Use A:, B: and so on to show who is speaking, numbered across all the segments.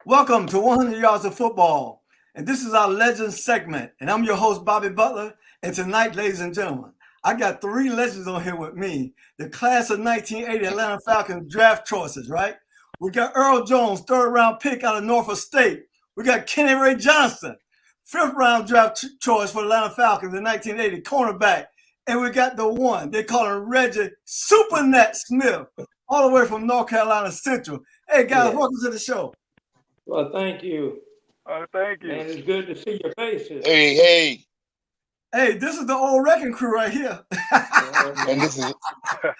A: Welcome to 100 Yards of Football. And this is our Legends segment. And I'm your host, Bobby Butler. And tonight, ladies and gentlemen, I got three legends on here with me. The class of 1980 Atlanta Falcons draft choices, right? We got Earl Jones, third round pick out of Norfolk State. We got Kenny Ray Johnson, fifth round draft choice for the Atlanta Falcons in 1980, cornerback. And we got the one, they call him Reggie Supernet Smith, all the way from North Carolina Central. Hey, guys, welcome to the show.
B: Well, thank you.
C: Thank you.
B: And it's good to see your faces.
D: Hey.
A: Hey, this is the old wrecking crew right here.
D: And this is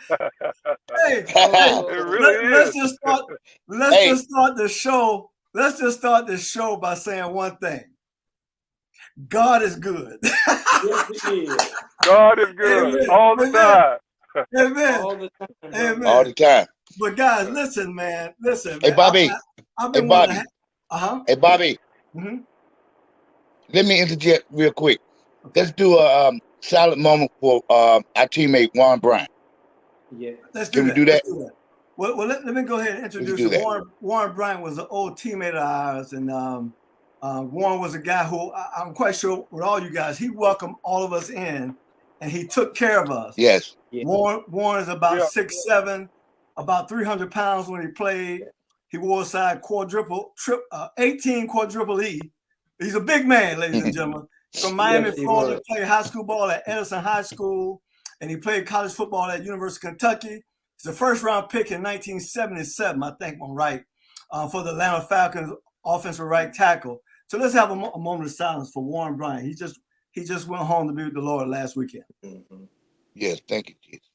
A: Hey,
C: It really
A: let's
C: is.
A: just start. Just start the show. Let's just start the show by saying one thing: God is good.
B: Yes, he is.
C: God is good
A: Amen.
C: all the time.
A: Amen.
B: All the time.
A: Amen.
D: all the time.
A: But guys, listen, man. Listen,
D: Hey,
A: man.
D: Bobby.
A: I've been
D: Hey,
A: wanting
D: Bobby.
A: to.
D: Hey, Bobby.
A: Mm-hmm.
D: Let me interject real quick. Let's do a silent moment for our teammate Juan Bryant.
B: Yeah.
A: Let's do
D: Can we
A: that.
D: do that?
A: Let's do that. Well, let me go ahead and introduce
D: do
A: you.
D: that.
A: Warren Bryant was an old teammate of ours, and Warren was a guy who I'm quite sure with all you guys, he welcomed all of us in, and he took care of us.
D: Yes.
B: Yeah.
A: Warren is about
C: Yeah.
A: 6'7", about 300 pounds when he played. He wore a size 18 quadruple E. He's a big man, ladies and gentlemen. From Miami,
B: Yes, he
A: Florida,
B: was.
A: played high school ball at Edison High School, and he played college football at University of Kentucky. He's a first-round pick in 1977, I think I'm right, for the Atlanta Falcons offensive right tackle. So let's have a moment of silence for Warren Bryant. He just went home to be with the Lord last weekend.
B: Mhm.
D: Yes. Thank you, Jesus.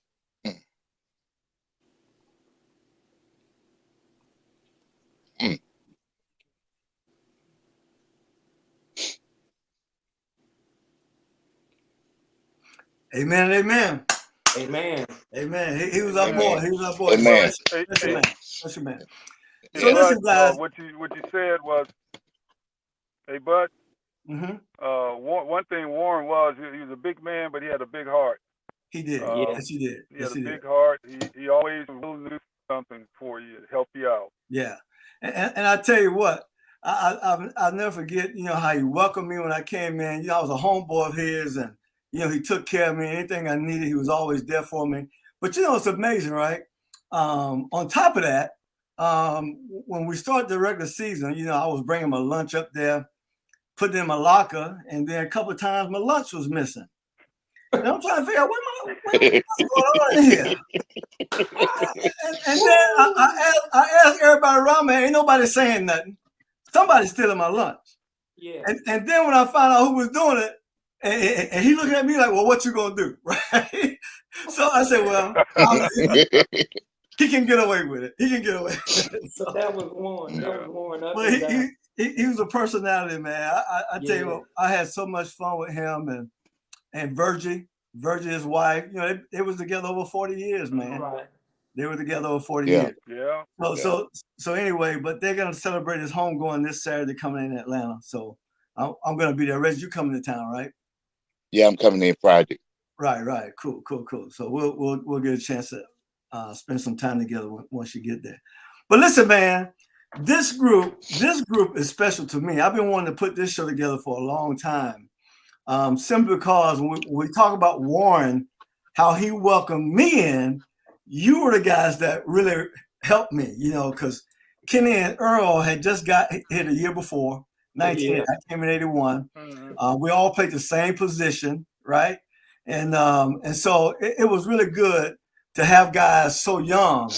A: Amen, amen.
B: Amen.
A: Amen. He was our
C: Amen.
A: boy. He was our boy.
D: Amen.
A: That's your man. That's your man.
C: Hey,
A: So listen,
C: Bud,
A: guys.
C: what you said was, hey, Bud.
A: Mm-hmm.
C: One thing Warren was, he was a big man, but he had a big heart.
A: He did.
B: Yeah.
A: Yes, he did.
C: He
A: Yes,
C: had a
A: he did.
C: big heart. He always was willing to do something for you, help you out.
A: Yeah. And I tell you what, I'll never forget, how he welcomed me when I came in. I was a homeboy of his, and, he took care of me. Anything I needed, he was always there for me. But, it's amazing, right? On top of that, when we started the regular season, I was bringing my lunch up there, putting it in my locker, and then a couple of times my lunch was missing. And I'm trying to figure out what's going on in here. And then I asked everybody around me, ain't nobody saying nothing. Somebody's stealing my lunch.
B: Yeah.
A: And then when I found out who was doing it, and he looked at me like, well, what you gonna do, right? So I said, well, he can get away with it. He can get away with it. So,
B: That was Warren. That was Warren. Up
A: but
B: and down.
A: he was a personality, man. I tell you
B: Yeah.
A: what, I had so much fun with him and Virgie, his wife. They was together over 40 years, man.
B: Right.
A: They were together over 40
D: Yeah.
A: years.
C: Yeah.
A: So anyway, but they're gonna celebrate his homegoing this Saturday coming in Atlanta. So I'm gonna be there. Reggie, you coming to town, right?
D: Yeah, I'm coming in Friday.
A: Right. Cool. So we'll get a chance to spend some time together once you get there. But listen, man, this group is special to me. I've been wanting to put this show together for a long time. Simply because when we talk about Warren, how he welcomed me in, you were the guys that really helped me, because Kenny and Earl had just got hit a year before, 19.
B: Yeah.
A: I came in 81.
C: Mm-hmm.
A: We all played the same position, right? And so it was really good to have guys so young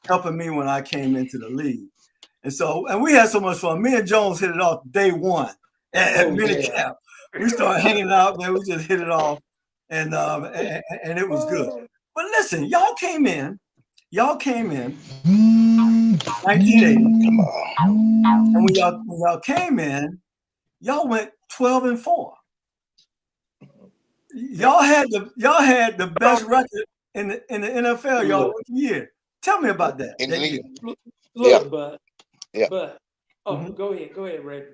A: helping me when I came into the league. And we had so much fun. Me and Jones hit it off day one at minicamp. We started hanging out, man. We just hit it off, and it was good. But listen, y'all came in 1980,
D: Come on.
A: and when y'all came in, y'all went 12-4. Y'all had the best record in the NFL y'all rookie year. Tell me about that.
D: In the league.
B: Look, but
D: Yeah.
A: Mhm.
B: Go ahead, Reggie.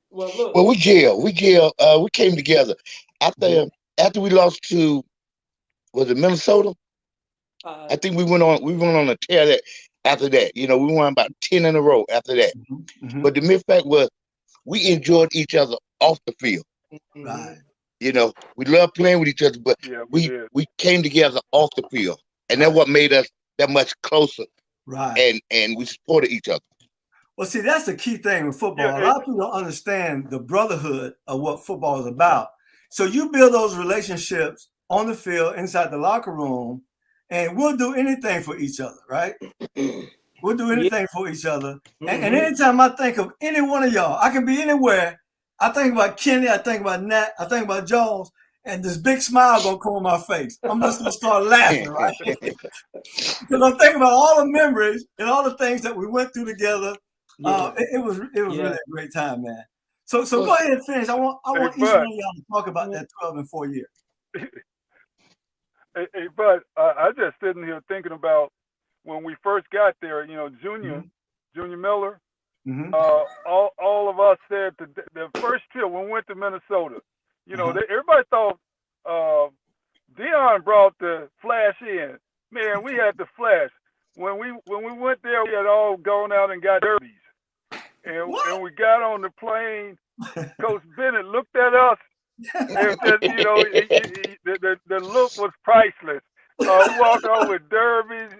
B: Well, look.
D: Well, we jailed. We came together after we lost to, was it Minnesota? I think we went on a tear that after that. We won about 10 in a row after that. But the mere fact was we enjoyed each other off the field.
A: Right.
D: We love playing with each other, but
C: Yeah,
D: we
C: did.
D: came together off the field. And that's what made us that much closer.
A: Right.
D: And we supported each other.
A: Well, see, that's the key thing with football.
C: Yeah,
A: A lot of people don't understand the brotherhood of what football is about. So you build those relationships on the field, inside the locker room, and we'll do anything for each other, right? We'll do anything for each other. And anytime I think of any one of y'all, I can be anywhere. I think about Kenny, I think about Nat, I think about Jones, and this big smile gonna come on my face. I'm just gonna start laughing, right? Because I'm thinking about all the memories and all the things that we went through together. It was really a great time, man. So go ahead and finish. I want each one of y'all to talk about that 12 and 4 year.
C: Hey, Bud, I just sitting here thinking about when we first got there. Junior Miller. All of us said the first trip when we went to Minnesota. Everybody thought Dion brought the flash in. Man, we had the flash. When we went there, we had all gone out and got derbies. And we got on the plane. Coach Bennett looked at us, and just, the look was priceless. We walked on with derbies,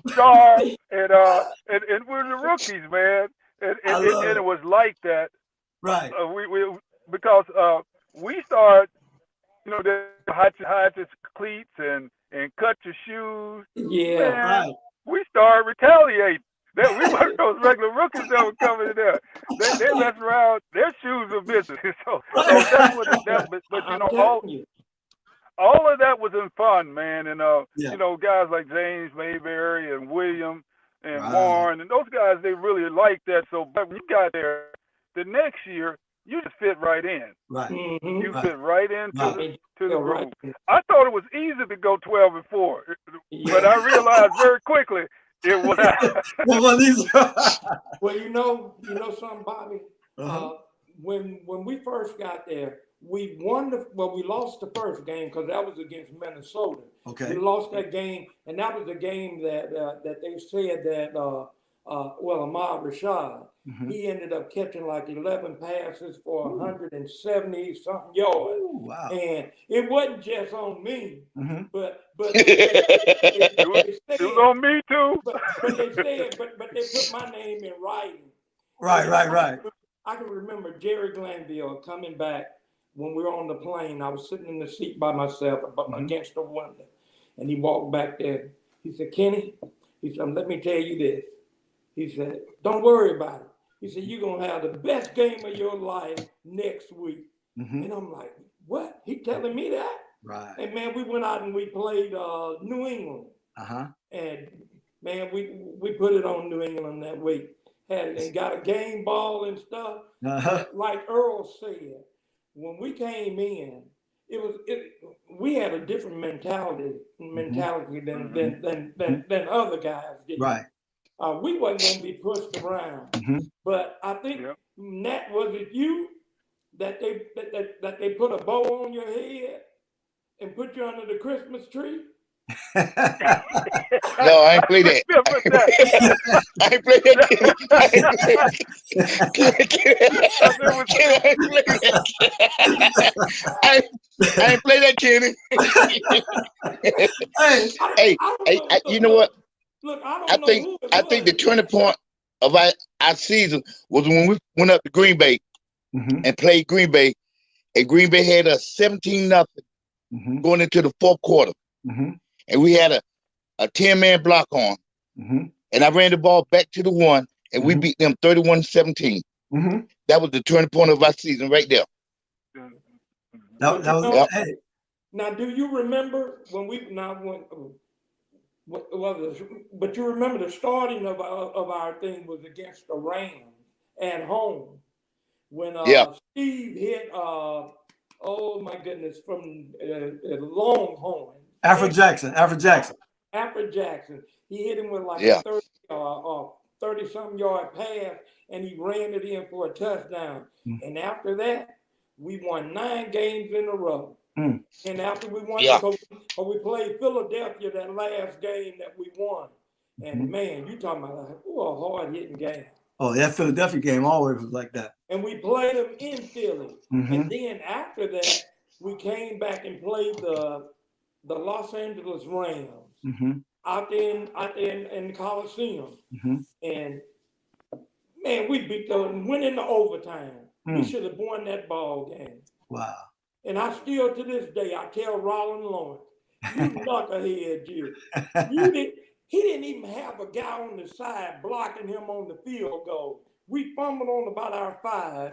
C: stars, and we're the rookies, man. And it was like that,
A: right?
C: Because we started, the hide your cleats and cut your shoes.
B: Yeah,
C: man,
A: right.
C: We started retaliating. We weren't those regular rookies that were coming in there. They messed around. Their shoes were missing. So that's what that. But all of that was in fun, man. And guys like James Mayberry and William and Warren and those guys, they really liked that. So but when you got there, the next year you just fit right in.
A: Right.
C: You fit right into the group. I thought it was easy to go 12 and 4, but I realized very quickly. It was.
B: Well, you know something, Bobby. When we first got there, we lost the first game because that was against Minnesota.
A: Okay.
B: We lost that game, and that was the game that they said that Ahmad Rashad, he ended up catching like 11 passes for 170 something yards.
A: Ooh, wow.
B: And it wasn't just on me, but
C: it was on me too.
B: But they said, but they put my name in writing.
A: Right.
B: I can remember Jerry Glanville coming back when we were on the plane. I was sitting in the seat by myself against the window, and he walked back there. He said, "Kenny," he said, "let me tell you this." He said, "Don't worry about it." He said, "You're going to have the best game of your life next week." And I'm like, "What? He telling me that?"
A: Right.
B: And man, we went out and we played New England. And man, we put it on New England that week. And got a game ball and stuff. Like Earl said, when we came in, we had a different mentality than other guys did.
A: Right.
B: We wasn't going to be pushed around. But I think, Nat, was it you that they put a bow on your head and put you under the Christmas tree?
D: No, I ain't play that. I ain't play that. I ain't play that, Kenny. Hey, you know what?
B: Look,
D: I think the turning point of our season was when we went up to Green Bay and played Green Bay, and Green Bay had us 17-0 going into the fourth quarter. And we had a 10-man block on. And I ran the ball back to the one, and we beat them 31-17. That was the turning point of our season right there.
B: Now, do you remember when but you remember the starting of our thing was against the Rams at home when Steve hit oh my goodness, from Longhorn.
A: Alfred Jackson.
B: He hit him with like a 30-something yard pass, and he ran it in for a touchdown. And after that, we won 9 games in a row. And after we won, we played Philadelphia that last game that we won. And man, you talking about a hard hitting game.
A: Oh, that Philadelphia game always was like that.
B: And we played them in Philly. And then after that, we came back and played the Los Angeles Rams out there in the Coliseum. And man, we beat them, went into overtime. We should have won that ball game.
A: Wow.
B: And I still, to this day, I tell Rollin Lawrence, you knucklehead, you. He didn't even have a guy on the side blocking him on the field goal. We fumbled on about our 5.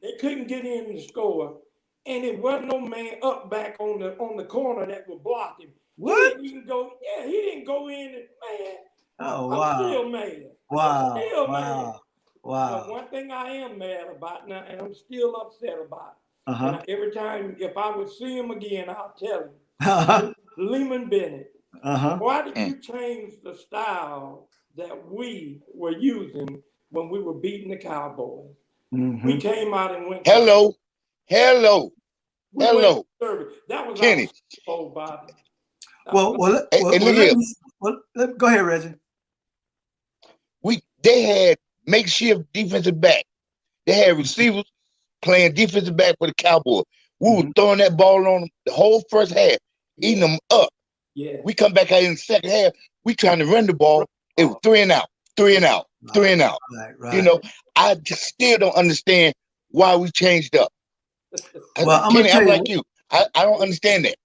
B: They couldn't get in to score. And it wasn't no man up back on the corner that would block him.
A: What?
B: He didn't go in and, man.
A: Oh, wow.
B: I'm still mad.
A: Wow.
B: I'm still
A: wow.
B: mad.
A: Wow.
B: But one thing I am mad about now, and I'm still upset about,
A: Uh-huh.
B: every time, if I would see him again, I'll tell him,
A: Uh-huh.
B: Lehman Bennett,
A: Uh-huh.
B: why did you change the style that we were using when we were beating the Cowboys? We came out and went.
D: Hello.
B: That was
D: Kenny.
B: our Bobby.
A: Well,
D: look here.
A: Go ahead, Reggie.
D: They had makeshift defensive back. They had receivers playing defensive back for the Cowboys. We were throwing that ball on them the whole first half, eating them up.
B: Yeah.
D: We come back out in the second half. We trying to run the ball. It was 3 and out.
A: Right.
D: You know, I just still don't understand why we changed up.
A: Well,
D: Kenny, I'm like you. I don't understand that.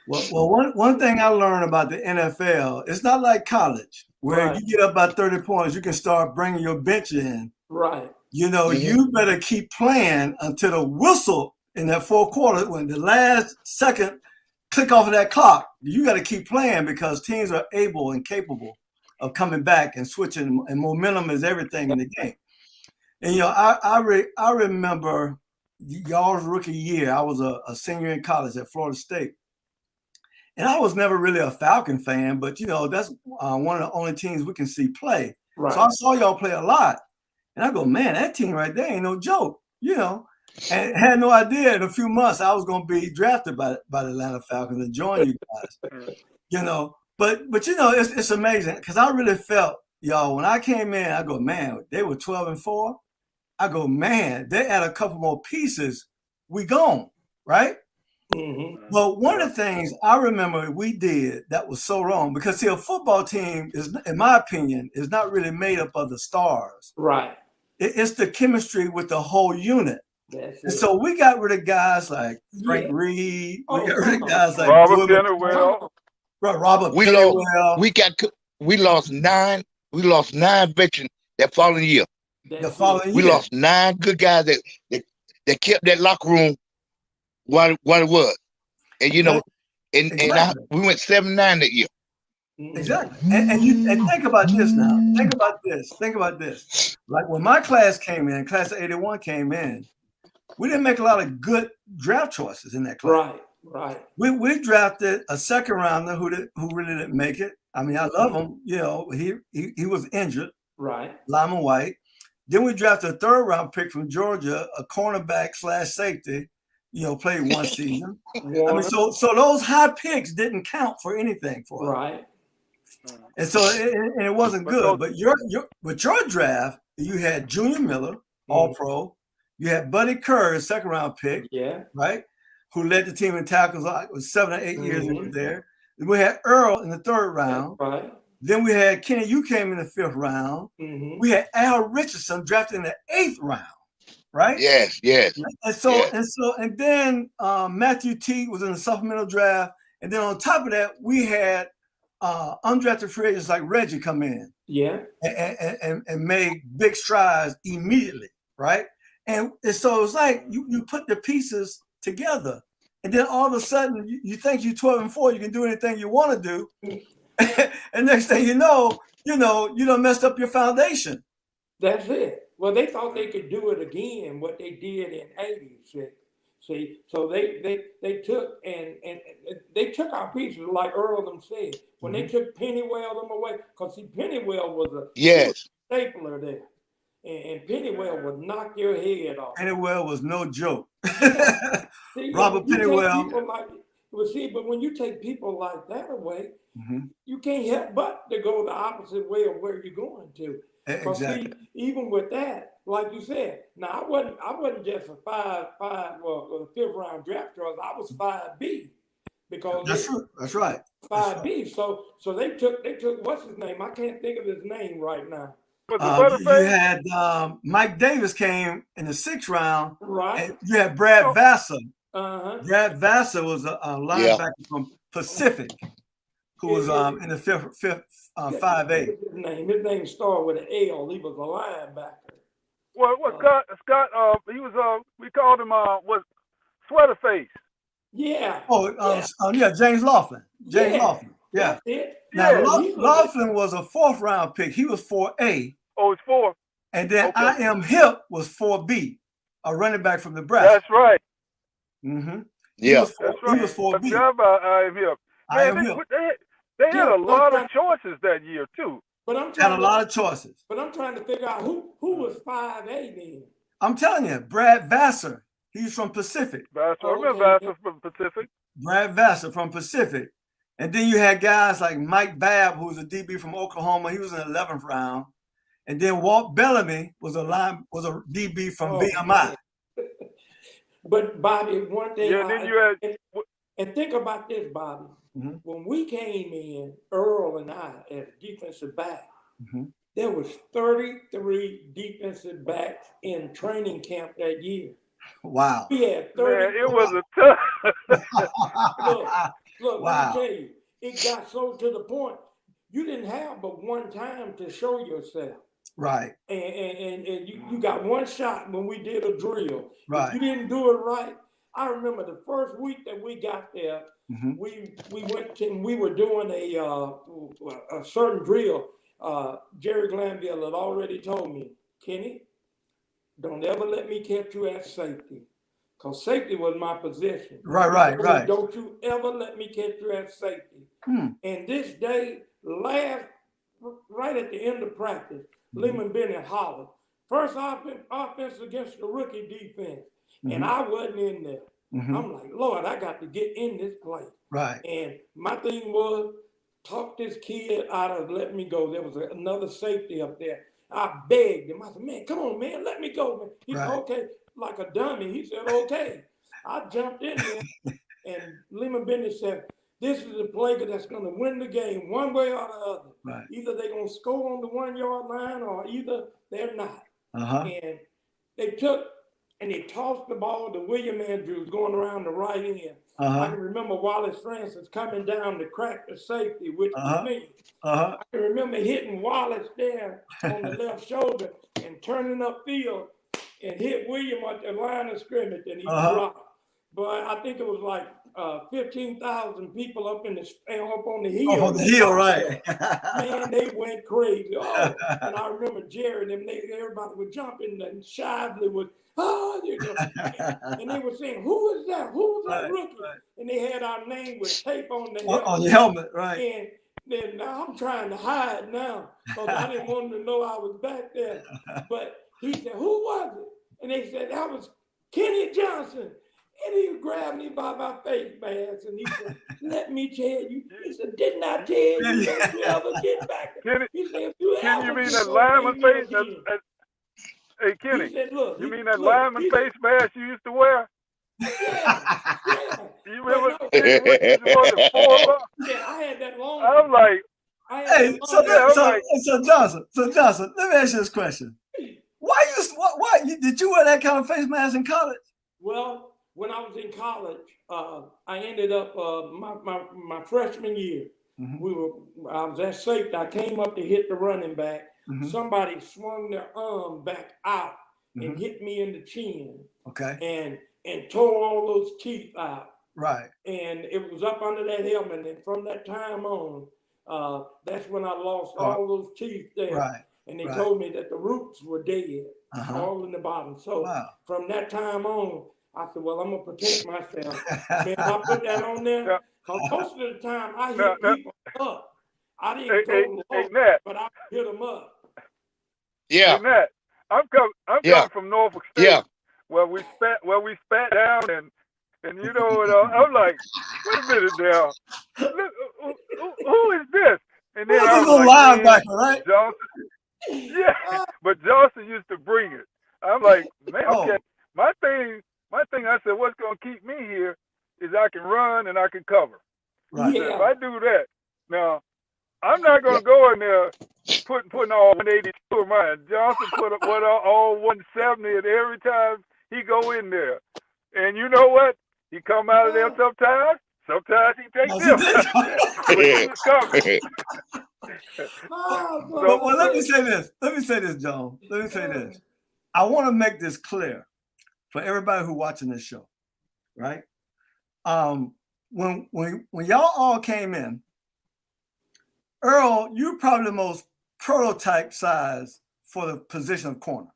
A: Well, one thing I learned about the NFL, it's not like college where you get up by 30 points, you can start bringing your bench in.
B: Right.
A: You know, you better keep playing until the whistle in that fourth quarter, when the last second click off of that clock, you got to keep playing because teams are able and capable of coming back and switching, and momentum is everything in the game. And, you know, I remember y'all's rookie year. I was a senior in college at Florida State. And I was never really a Falcon fan, but, you know, that's one of the only teams we can see play.
B: Right.
A: So I saw y'all play a lot. And I go, man, that team right there ain't no joke, you know. And had no idea in a few months I was going to be drafted by the Atlanta Falcons and join you guys, you know. But you know, it's amazing because I really felt, y'all, when I came in, I go, man, they were 12-4. I go, man, they add a couple more pieces, we gone, right? But one of the things I remember we did that was so wrong, because see, a football team is, in my opinion, is not really made up of the stars.
B: Right.
A: It's the chemistry with the whole unit.
B: And
A: so we got rid of guys like Frank Reed. We got rid of guys like
C: Robert Pennywell.
A: Robert Pennywell.
D: We lost nine veterans that following year. We lost 9 good guys that kept that locker room what it was. And you know, and we went 7-9 that year.
A: Exactly. And think about this now. Think about this. Like when my class came in, class of 81 came in, we didn't make a lot of good draft choices in that class.
B: Right.
A: We drafted a second rounder who really didn't make it. I mean, I love him. You know, he was injured.
B: Right.
A: Lyman White. Then we drafted a 3rd round pick from Georgia, a cornerback / safety. You know, played one season. I mean, so those high picks didn't count for anything for us.
B: Right.
A: And so it wasn't good. But your draft, you had Junior Miller, All Pro. You had Buddy Kerr, 2nd round pick. Yeah. Right. Who led the team in tackles was 7 or 8 years he was there. Then we had Earl in the 3rd round. Right. Then we had Kenny. You came in the 5th round. We had Al Richardson drafted in the 8th round. Right.
D: Yes.
A: And then Matthew T was in the supplemental draft. And then on top of that, we had undrafted free agents like Reggie come in. Yeah. And made big strides immediately. Right. And so it's like you put the pieces together, and then all of a sudden you think you're 12-4, you can do anything you want to do, and next thing you know, you done messed up your foundation.
B: That's it. Well, they thought they could do it again, what they did in '86. See, so they took and they took our pieces, like Earl them said. When they took Pennywell them away, because see, Pennywell was a stapler there. And Pennywell would knock your head off.
A: Pennywell was no joke.
B: See,
A: Robert Pennywell.
B: Well, see, but when you take people like that away,
A: Mm-hmm.
B: you can't help but to go the opposite way of where you're going to. Because
A: Exactly.
B: see, even with that, like you said, now I wasn't just a a fifth round draft choice. I was 5B because
A: That's true. That's right. That's right.
B: 5B. So they took what's his name? I can't think of his name right now.
C: Was it
A: You
C: Butterface?
A: had Mike Davis came in the 6th round,
B: Right.
A: and you had Brad Vassar. Brad Vassar was a linebacker from Pacific, who was in the fifth 5A.
B: His name started with an L. He was a linebacker.
C: Well, Scott? He was we called him what Sweater Face.
B: Yeah.
A: Yeah, James Laughlin. James Laughlin. Yeah.
B: That's it.
A: Now
C: Yeah.
A: Laughlin was a 4th round pick. He was 4A.
C: Oh, it's 4.
A: And then
C: Okay.
A: I Am Hip was 4B, a running back from Nebraska.
C: That's right.
A: Mm-hmm.
D: Yeah.
A: He was 4B.
C: I forgot about I Am Hip.
A: I Am Hip.
C: They had a lot of choices that year too.
B: But I'm
A: Had
B: trying
A: a
B: to,
A: lot of choices.
B: But I'm trying to figure out who was 5A then.
A: I'm telling you, Brad Vassar. He's from Pacific.
C: Vassar. I remember Vassar from Pacific.
A: Brad Vassar from Pacific. And then you had guys like Mike Babb, who was a DB from Oklahoma. He was in the 11th round. And then Walt Bellamy was a DB from VMI.
B: But Bobby, one thing.
C: Yeah, then you had.
B: And think about this, Bobby.
A: Mm-hmm.
B: When we came in, Earl and I, as defensive back,
A: Mm-hmm.
B: there was 33 defensive backs in training camp that year.
A: Wow.
B: We had 30.
C: Man, it was a tough.
B: Look,
A: Wow.
B: let me tell you, it got so to the point you didn't have but one time to show yourself.
A: Right.
B: And you got one shot when we did a drill.
A: Right.
B: If you didn't do it right. I remember the first week that we got there,
A: Mm-hmm.
B: we went and we were doing a certain drill. Jerry Glanville had already told me, Kenny, don't ever let me catch you at safety. Because safety was my position.
A: Right.
B: Don't you ever let me catch you at safety. And this day, right at the end of practice, Lehman Bennett hollered, first offense against the rookie defense. And I wasn't in there. I'm like, Lord, I got to get in this play.
A: Right.
B: And my thing was, talk this kid out of letting me go. There was another safety up there. I begged him. I said, man, come on, man, let me go, man. He said, okay, like a dummy. He said, okay. I jumped in there, and Lehman Bennett said, this is a play that's going to win the game one way or the other.
A: Right.
B: Either they're going to score on the 1 yard line or either they're not. And they tossed the ball to William Andrews going around the right end. I can remember Wallace Francis coming down to crack the safety, which was me. I can remember hitting Wallace there on the left shoulder and turning upfield and hit William at the line of scrimmage, and he dropped. But I think it was like 15,000 people up on the hill.
A: Oh, on the hill, right.
B: Man, they went crazy. Oh, and I remember Jerry and everybody would jump in and Shively would, and they were saying, who is that? Who's that rookie? Right. And they had our name with tape on the helmet.
A: On your helmet, right.
B: And then now I'm trying to hide now because I didn't want them to know I was back there. But he said, who was it? And they said, that was Kenny Johnson. And he grabbed me by my face mask and he said, let me tell you. He said, didn't I tell you that you ever get back there? He said, you
C: mean that lineman face? Hey, Kenny,
B: said, look,
C: you mean that lineman face mask you used to wear?
B: Yeah.
C: You remember? Yeah,
B: I had that long.
C: I'm like,
A: hey, so Johnson, let me ask you this question. Why did you wear that kind of face mask in college?
B: Well, when I was in college, I ended up my freshman year. I was at safety. I came up to hit the running back. Somebody swung their arm back out and hit me in the chin. Okay. And tore all those teeth out. Right. And it was up under that helmet. And from that time on, that's when I lost all those teeth there. Right. And they told me that the roots were dead, all in the bottom. So from that time on, I said, well, I'm going to protect myself. Man, I put that on there. Because most of the time, I hit people up. I didn't go low, but I hit them up.
D: Yeah.
C: Hey, Matt, I'm coming from Norfolk State, where we spat down And you know what? I'm like, wait a minute now. Look, who is this? And
A: Who
C: then
A: was
C: I
A: this
C: was
A: little
C: like, man,
A: linebacker, right?
C: Johnson. Yeah, but Johnson used to bring it. I'm like, man, okay. My thing, I said, what's going to keep me here is I can run and I can cover.
A: Right.
C: So if I do that, now, I'm not going to go in there putting all 182 of mine. Johnson put up all 170, and every time he go in there. And you know what? He come out of there sometimes. Sometimes he takes them. But he was covering.
A: Well, let me say this, John. Let me say this. I want to make this clear for everybody who's watching this show, right? When y'all all came in, Earl, you're probably the most prototype size for the position of corner.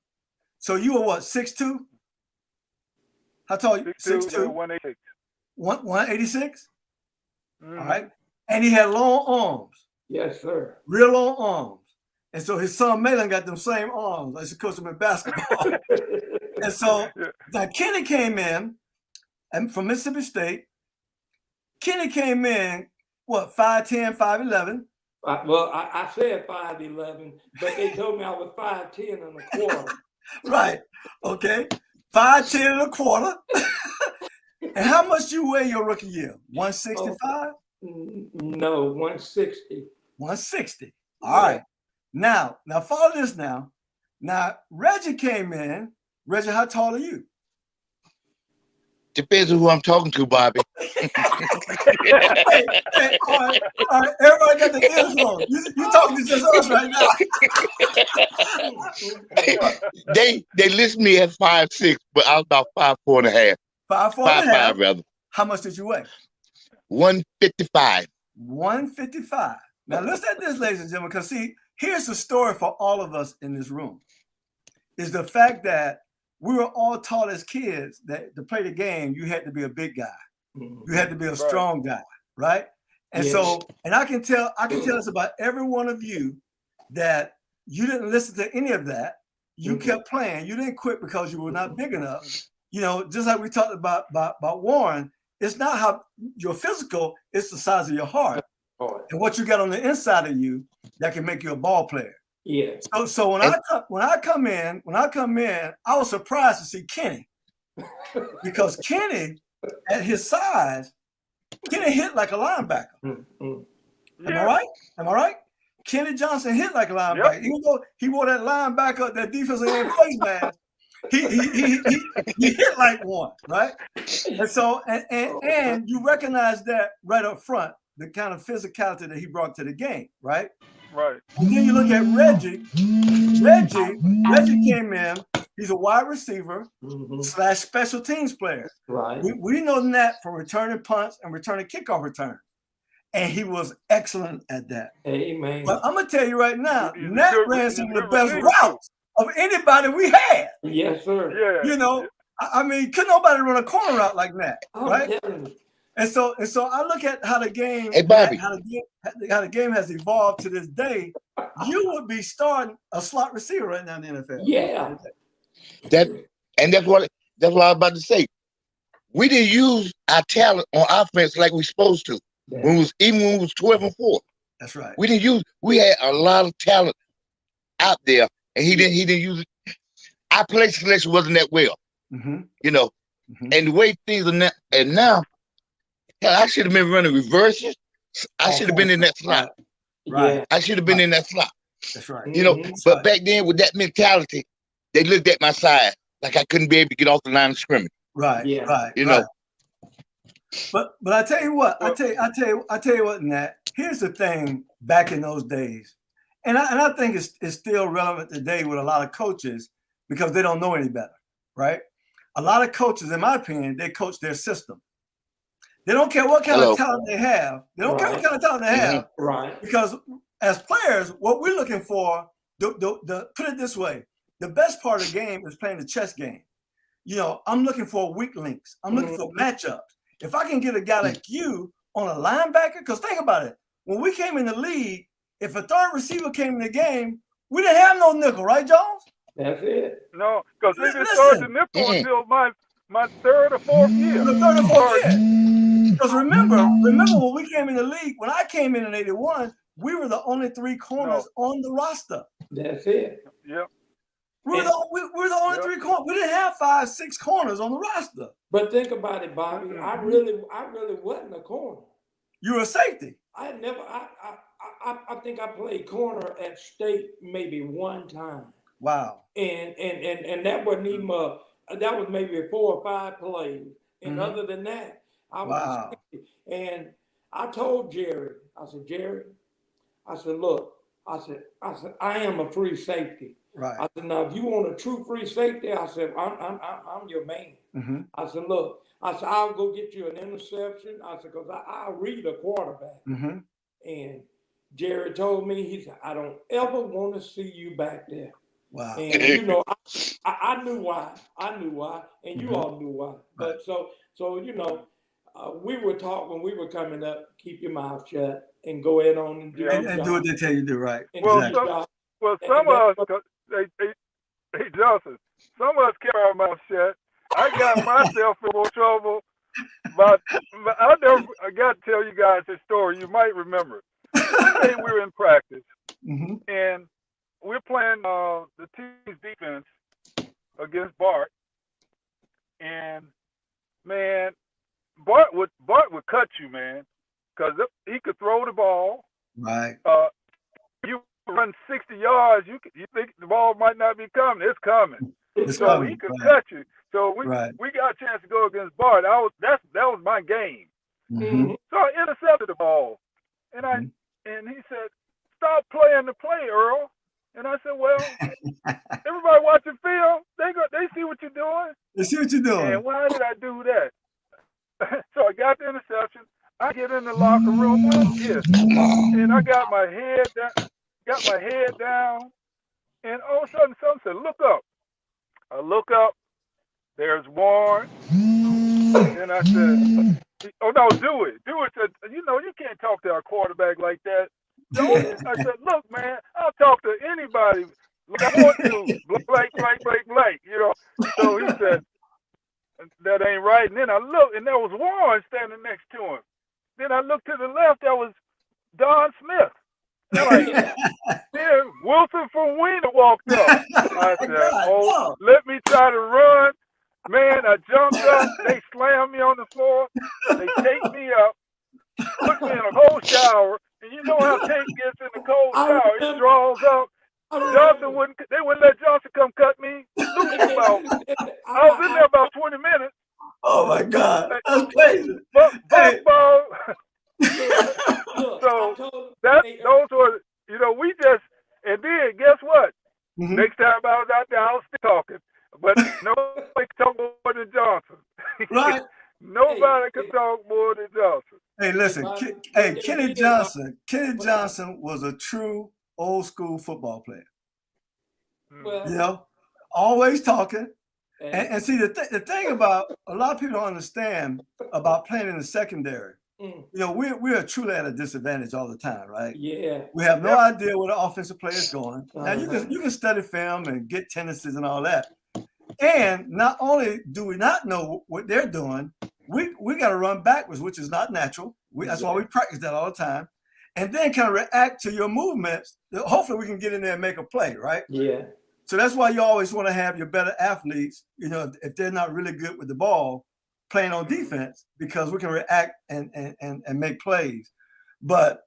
A: So you were what, 6'2"? How tall are you? 6'2"?
C: 186.
A: 186? All right. And he had long arms.
B: Yes, sir.
A: Real long arms. And so his son Malin got them same arms. I used to coach him in basketball. And so now Kenny came in and from Mississippi State. Kenny came in, what, 5'10", 5'11"?
B: Well, I said 5'11", but they told me I was 5'10" and a quarter.
A: Right. Okay. 5'10" and a quarter. And how much you weigh your rookie year? 165?
B: No, 160.
A: 160. All right. Now follow this now. Now, Reggie came in. Reggie, how tall are you?
D: Depends on who I'm talking to, Bobby.
A: Hey, all right. Everybody got the ears on. You talking to just us right now.
D: They list me at 5'6", but I was about 5'4" and a half.
A: 5'4" and a half.
D: 5'5" rather.
A: How much did you weigh?
D: 155.
A: 155. Now listen at this, ladies and gentlemen, because see, here's the story for all of us in this room. Is the fact that we were all taught as kids that to play the game, you had to be a big guy. You had to be a strong guy, right? And so, and I can tell us about every one of you that you didn't listen to any of that. You kept playing. You didn't quit because you were not big enough. You know, just like we talked about Warren, it's not how your physical, it's the size of your heart and what you got on the inside of you that can make you a ball player.
B: Yeah.
A: So when I come in, I was surprised to see Kenny because Kenny, at his size, Kenny hit like a linebacker. Am I right? Am I right? Kenny Johnson hit like a linebacker, even though he wore that linebacker, that defensive end face mask. He hit like one, right? And so and you recognize that right up front, the kind of physicality that he brought to the game, right?
C: Right.
A: And then you look at Reggie. Reggie came in. He's a wide receiver / special teams player.
B: Right.
A: We know Nat for returning punts and returning kickoff returns. And he was excellent at that.
B: Amen.
A: But I'm going to tell you right now, Nat ran some of the best routes of anybody we had.
B: Yes, sir.
C: Yeah.
A: You know, I mean, couldn't nobody run a corner route like that, right? And so I look at how the game, how the game has evolved to this day. You would be starting a slot receiver right now in the NFL.
B: Yeah.
D: That's what I was about to say. We didn't use our talent on offense like we supposed to.
B: Yeah.
D: When we was 12-4.
A: That's right.
D: We had a lot of talent out there, and he didn't use it. Our play selection wasn't that well. You know, and the way things are now, hell, I should have been running reverses. I should have been in that slot.
A: Right.
D: I should have been in that slot.
A: That's right.
D: You know, but back then with that mentality, they looked at my side like I couldn't be able to get off the line of scrimmage.
A: Right.
B: Yeah.
A: Right.
D: You know.
A: But I tell you what, I tell you what, Nat, here's the thing back in those days. And I think it's still relevant today with a lot of coaches because they don't know any better, right? A lot of coaches, in my opinion, they coach their system. They don't care what kind of talent they have. They don't care what kind of talent they have.
B: Right.
A: Because as players, what we're looking for, put it this way, the best part of the game is playing the chess game. You know, I'm looking for weak links. I'm looking for matchups. If I can get a guy like you on a linebacker, because think about it. When we came in the league, if a third receiver came in the game, we didn't have no nickel, right, Jones?
B: That's it.
C: No, because they didn't start the nickel until my my third or fourth year.
A: Your third or fourth year. Because remember when we came in the league, when I came in '81, we were the only three corners on the roster.
B: That's it.
C: Yep.
A: We were the only three corners. We didn't have 5, 6 corners on the roster.
B: But think about it, Bobby. I really wasn't a corner.
A: You were a safety.
B: I think I played corner at state maybe one time.
A: Wow.
B: And that wasn't even that was maybe 4 or 5 plays. And other than that, I was a safety. And I told Jerry, I said, Jerry, I said, look, I said, I am a free safety.
A: Right.
B: I said, now if you want a true free safety, I said, I'm your man. I said, look, I said, I'll go get you an interception. I said, because I'll read a quarterback. And Jerry told me, he said, I don't ever want to see you back there.
A: Wow.
B: And you know, I knew why. I knew why, and you all knew why. But so you know, we were taught when we were coming up, keep your mouth shut and go ahead on and do
A: and do what they tell you to do, right?
C: Well, some of us, hey Johnson, some of us kept our mouth shut. I got myself in more trouble, but I got to tell you guys this story. You might remember it. One day we were in practice, and we're playing the team's defense against Bart, and man, Bart would cut you, man, because he could throw the ball.
A: Right.
C: You run 60 yards, you think the ball might not be coming. It's coming. So he could cut you. So we got a chance to go against Bart. That was my game. So I intercepted the ball, and he said, "Stop playing the play, Earl." And I said, "Well, everybody watching film, they see what you're doing.
A: They see what you're doing.
C: And why did I do that?" So I got the interception. I get in the locker room, and I got my head down, and all of a sudden someone said, "Look up." I look up, there's Warren, and I said, "Oh no, do it." Said, "You know, you can't talk to our quarterback like that." I said, "Look, man, I'll talk to anybody like I want to, Blake, you know." So he said, "That ain't right." And then I looked, and there was Warren standing next to him. Then I looked to the left, there was Don Smith. Then Wilson from Wiener walked up. I said, let me try to run. Man, I jumped up. They slammed me on the floor. They take me up, put me in a cold shower. And you know how Tate gets in the cold shower. He draws up. They wouldn't let Johnson come cut me. I was in there about 20 minutes.
A: Oh my God, that's crazy.
C: Football. So those were, you know, we just, and then guess what? Next time I was out there, I was still talking, but nobody could talk more than Johnson.
A: Right.
C: Nobody could talk more than Johnson.
A: Hey, listen, Kenny Johnson was a true old school football player.
B: Well,
A: you know, always talking. And see, the thing about a lot of people don't understand about playing in the secondary. You know, we're truly at a disadvantage all the time, right?
B: Yeah.
A: We have no idea where the offensive player is going. Now you can study film and get tendencies and all that. And not only do we not know what they're doing, we got to run backwards, which is not natural. That's why we practice that all the time. And then kind of react to your movements. Hopefully we can get in there and make a play, right?
B: Yeah.
A: So that's why you always want to have your better athletes, you know, if they're not really good with the ball, playing on defense, because we can react and make plays. But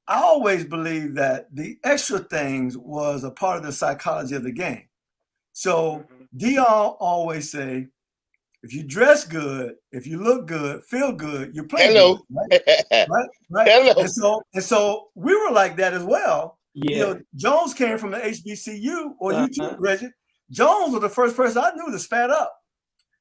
A: I always believe that the extra things was a part of the psychology of the game. So Dion always say, if you dress good, if you look good, feel good, you play good. Right?
D: Hello.
A: And so we were like that as well.
B: Yeah.
A: You know, Jones came from the HBCU, or you too, Reggie. Jones was the first person I knew to spat up.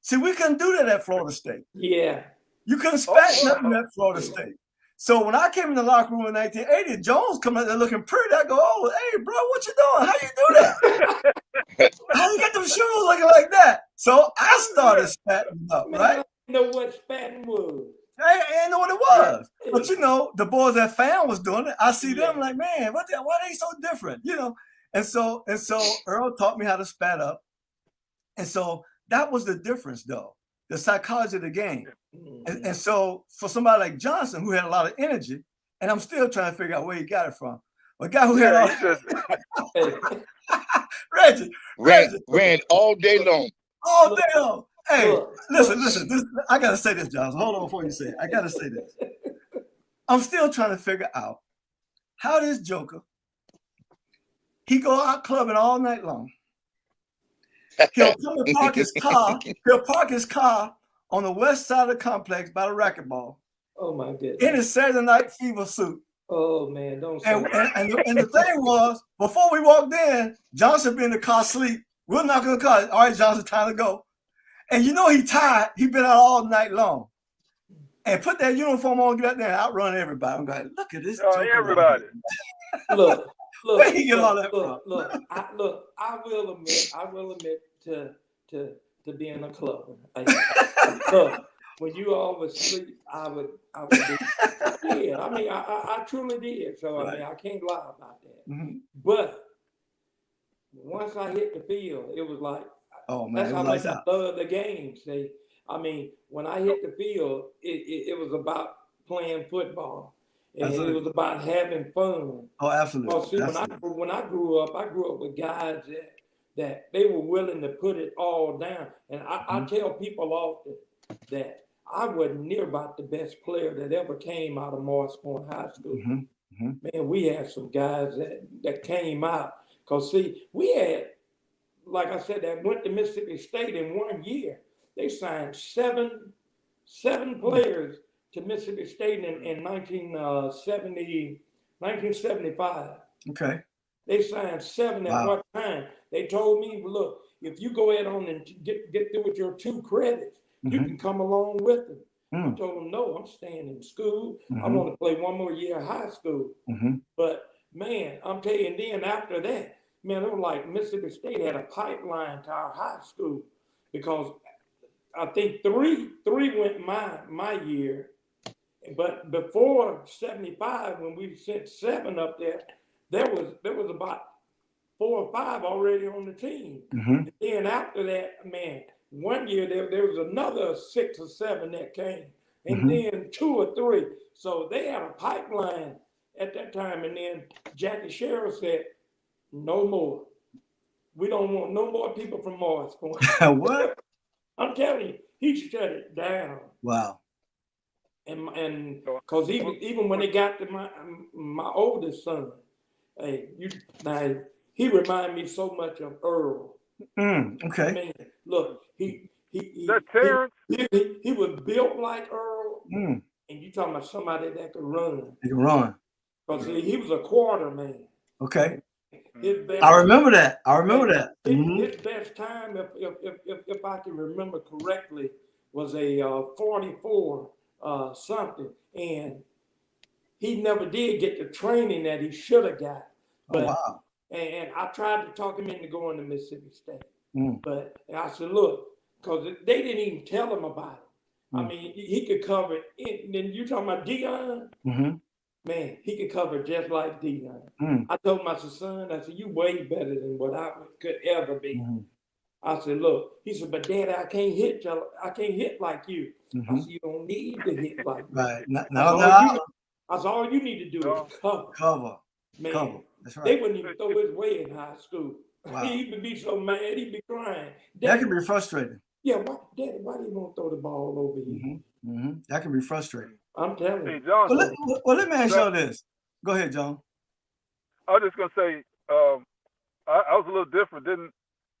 A: See, we couldn't do that at Florida State.
B: Yeah.
A: You couldn't spat nothing at Florida State. So when I came in the locker room in 1980, Jones come out there looking pretty. I go, "Oh, hey, bro, what you doing? How you do that? How you get them shoes looking like that?" So I started spatting up, right?
B: I didn't know what spatting was.
A: I didn't know what it was. But, you know, the boys at FAM was doing it. I see them like, man, why are they so different? You know? And so Earl taught me how to spat up. And so That was the difference, though, the psychology of the game. And so for somebody like Johnson, who had a lot of energy, and I'm still trying to figure out where he got it from, a guy who had Reggie
D: ran all day long.
A: All day long. Hey, listen. I got to say this, Johnson. Hold on before you say it. I got to say this. I'm still trying to figure out how this joker, he go out clubbing all night long. He'll come and park his car. He'll park his car on the west side of the complex by the racquetball.
B: Oh my goodness.
A: In his Saturday Night Fever suit.
B: Oh man, don't say
A: and the thing was, before we walked in, Johnson be in the car asleep. We're not gonna car. All right, Johnson, time to go. And you know he tired. He been out all night long. And put that uniform on, get out there and outrun everybody. I'm going, look at this.
C: Everybody.
B: Look,
A: where he get all that from?
B: I will admit to being a clubber. Look, when you all was asleep, I would be, yeah. I mean, I truly did. So I mean, I can't lie about that. Mm-hmm. But once I hit the field, it was like, oh man, that's how much I love the game. See, I mean, when I hit the field, it was about playing football. And it was about having fun.
A: Oh, absolutely.
B: Oh, see, when I grew up with guys that they were willing to put it all down. And I tell people often that I wasn't near about the best player that ever came out of Morris Point High School. Mm-hmm. Mm-hmm. Man, we had some guys that came out. Because, see, we had, like I said, that went to Mississippi State in 1 year. They signed seven players to Mississippi State in 1975.
A: Okay.
B: They signed 7 at one time. They told me, look, if you go ahead on and get through with your 2 credits, you can come along with them. I told them, no, I'm staying in school. I want to play 1 more year of high school. But, man, I'm telling you, and then after that, man, it was like Mississippi State had a pipeline to our high school because I think three went my year. But before 75, when we sent 7 up there, there was about 4 or 5 already on the team. And then after that, man, 1 year there was another 6 or 7 that came, and then 2 or 3. So they had a pipeline at that time. And then Jackie Sherrill said, "No more. We don't want no more people from Morris Point."
A: What? I'm
B: telling you, he shut it down.
A: Wow.
B: And because even when they got to my oldest son, he reminded me so much of Earl.
A: Okay.
B: I mean, look, he was built like Earl, and you talking about somebody that could run. He can run. Because he was a quarter man.
A: Okay. I remember that.
B: His best time, if I can remember correctly, was a 44. Something, and he never did get the training that he should have got. But and I tried to talk him into going to Mississippi State, but I said, look, because they didn't even tell him about it. I mean, he could cover it. And then you talking about Dion, man, he could cover just like Dion. I told my son, I said, you way better than what I could ever be. I said, look, he said, but Daddy, I can't hit like you. I said, you don't need to hit like me.
A: Right.
B: I said, all you need to do is cover. Man, cover. That's right. They wouldn't even throw his way in high school. Wow. He would be so mad, he'd be crying.
A: That can be frustrating.
B: Yeah, Daddy, why do you want to throw the ball over here?
A: That can be frustrating.
B: I'm telling you.
A: Well, let me ask you this. Go ahead, John.
C: I was just going to say, I was a little different.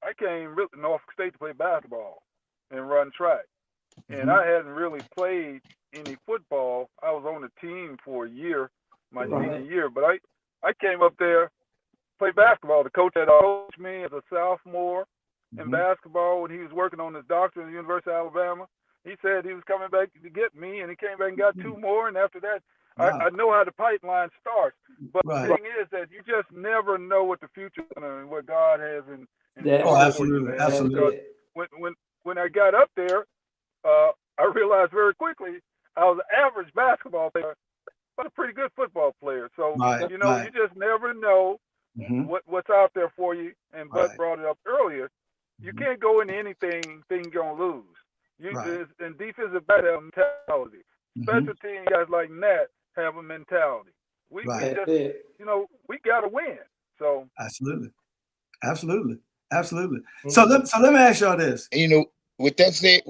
C: I came really to Norfolk State to play basketball and run track. And I hadn't really played any football. I was on the team for a year, my senior year. But I came up there, played basketball. The coach had coached me as a sophomore in basketball when he was working on his doctorate at the University of Alabama. He said he was coming back to get me, and he came back and got 2 more. And after that, I know how the pipeline starts. But the thing is that you just never know what the future and what God has in
A: absolutely.
C: When I got up there, I realized very quickly I was an average basketball player, but a pretty good football player. So, you just never know what's out there for you. And Bud brought it up earlier. You can't go into anything thinking you're gonna lose. And defensive back have a mentality. Special team guys like Nat have a mentality. We just, we gotta win. So
A: absolutely. So let me ask y'all this.
D: And, with that said,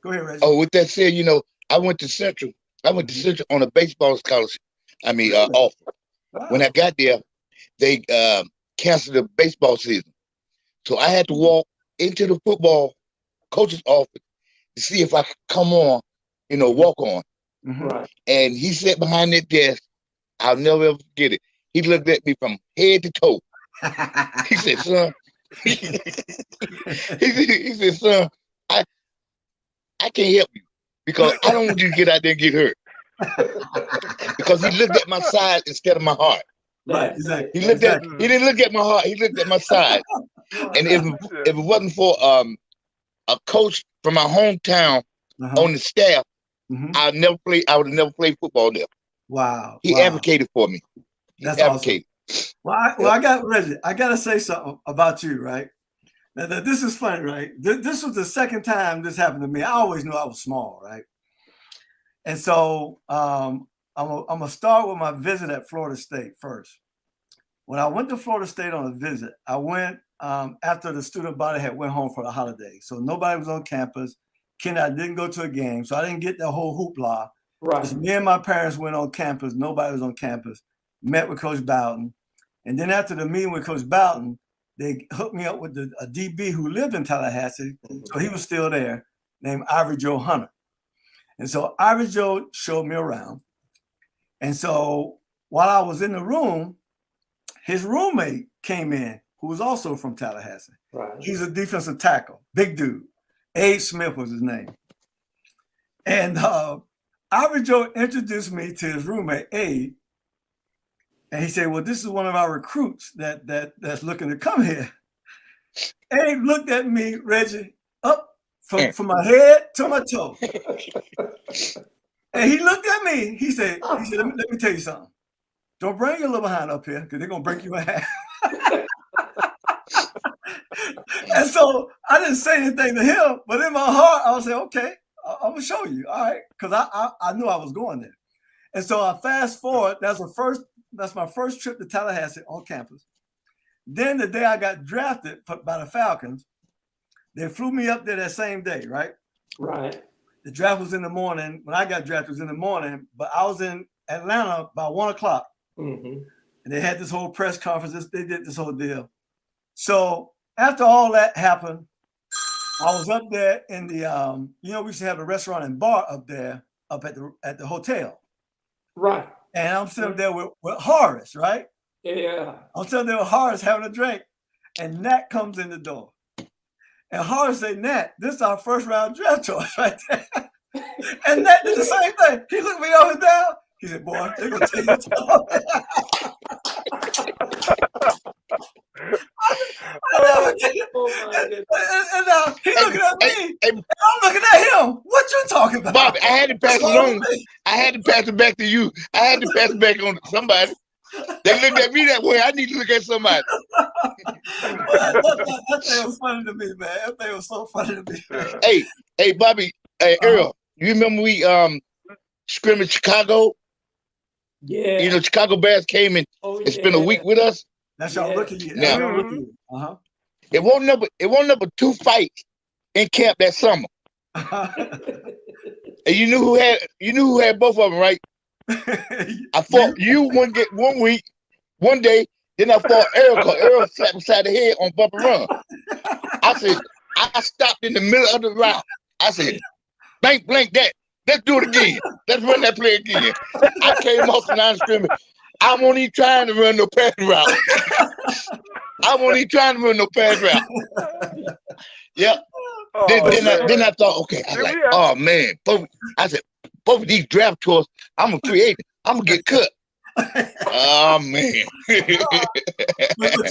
A: go ahead, Reggie.
D: Oh, with that said, I went to Central. I went to Central on a baseball scholarship. Offer.
A: Wow.
D: When I got there, they canceled the baseball season, so I had to walk into the football coach's office to see if I could come on, walk on.
B: Right.
D: And he sat behind that desk. I'll never ever forget it. He looked at me from head to toe. He said, "Son," he said, "Son, I can't help you because I don't want you to get out there and get hurt." Because he looked at my side instead of my heart.
A: Right, exactly.
D: He didn't look at my heart. He looked at my side. And if it wasn't for a coach from my hometown on the staff, I would have never played football there.
A: Wow.
D: He advocated for me.
A: That's awesome. Well, I got Reggie. I got to say something about you, right? Now, this is funny, right? This was the second time this happened to me. I always knew I was small, right? And so I'm gonna start with my visit at Florida State first. When I went to Florida State on a visit, I went after the student body had went home for the holiday. So nobody was on campus. Ken, I didn't go to a game, so I didn't get the whole hoopla.
B: Right.
A: Me and my parents went on campus. Nobody was on campus. Met with Coach Bowden. And then after the meeting with Coach Bowden, they hooked me up with a DB who lived in Tallahassee. So he was still there, named Ivory Joe Hunter. And so Ivory Joe showed me around. And so while I was in the room, his roommate came in, who was also from Tallahassee.
B: Right.
A: He's a defensive tackle, big dude. Abe Smith was his name. And Ivory Joe introduced me to his roommate, Abe. And he said, well, this is one of our recruits that's looking to come here. Abe looked at me, Reggie, up from my head to my toe. And he looked at me. He said, let me tell you something. Don't bring your little behind up here because they're going to break you in half. And so I didn't say anything to him, but in my heart, I was saying, okay, I'm going to show you. All right. Because I knew I was going there. And so I fast forward. That's my first trip to Tallahassee on campus. Then the day I got drafted by the Falcons, they flew me up there that same day, right?
B: Right.
A: The draft was in the morning. When I got drafted, it was in the morning, but I was in Atlanta by 1:00. And they had this whole press conference. They did this whole deal. So after all that happened, I was up there in the, we used to have a restaurant and bar up there, up at the hotel.
B: Right.
A: And I'm sitting there with Horace, right?
B: Yeah.
A: I'm sitting there with Horace having a drink. And Nat comes in the door. And Horace said, Nat, this is our first round draft choice right there. And Nat did the same thing. He looked me up and down. He said, boy, they're going to take you to And now he's looking at me. And I'm looking at him. What you talking about?
D: Bobby, I had to pass it on. I had to pass it back to you. I had to pass it back on to somebody. They looked at me that way. I need to look at somebody.
A: That thing was funny to me, man. That thing was so funny to me.
D: Hey, Bobby, Earl, you remember we scrimmaged Chicago?
B: Yeah.
D: Chicago Bears came and spent a week with us.
A: That's y'all rookie year.
D: Now, it wasn't number 2 fights in camp that summer. And you knew who had both of them, right? I fought you one week, one day, then I fought Earl, because Earl sat beside the head on bump and run. I stopped in the middle of the route. I said, blank that. Let's do it again. Let's run that play again. I came off the line of scrimmage. I wasn't even trying to run no pass route. Yep. Then I thought, okay. I was like, oh man. I said, both of these draft tours, I'm a free agent. I'm gonna get cut. Oh man.
A: But you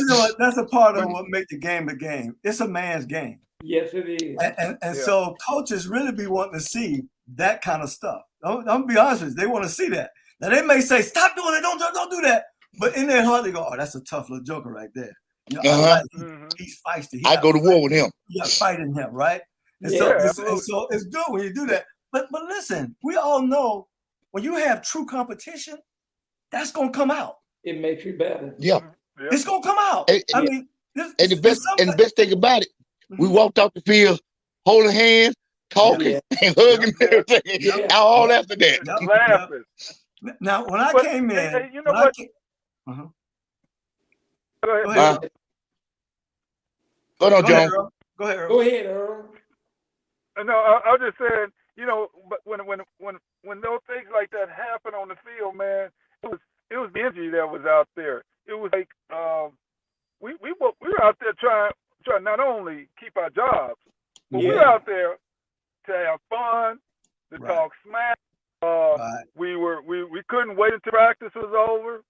A: know what? That's a part of what makes the game a game. It's a man's game.
B: Yes, it is.
A: And so coaches really be wanting to see that kind of stuff. I'm be honest with you, they want to see that. Now they may say, stop doing it, don't do that. But in their heart, they go, oh, that's a tough little joker right there. You know, I like
C: Mm-hmm.
A: he's feisty.
D: I go to war with him.
A: You got fighting him, right? And
B: Yeah,
A: so it's good when you do that. But listen, we all know when you have true competition, that's gonna come out.
B: it makes you better.
D: Yeah.
A: It's gonna come out. I mean,
D: and the best thing about it, we walked off the field holding hands, talking, and hugging and everything. All after that.
C: Laughing.
A: Now, when I came in,
C: hey, you know what? Go ahead.
D: Go on, John.
A: Go ahead, Earl.
B: Go ahead, Earl.
C: No, I was just saying, you know, but when those things like that happen on the field, man, it was the energy that was out there. It was like we were out there trying not only keep our jobs, but we were out there to have fun, to talk smack. We couldn't wait until practice was over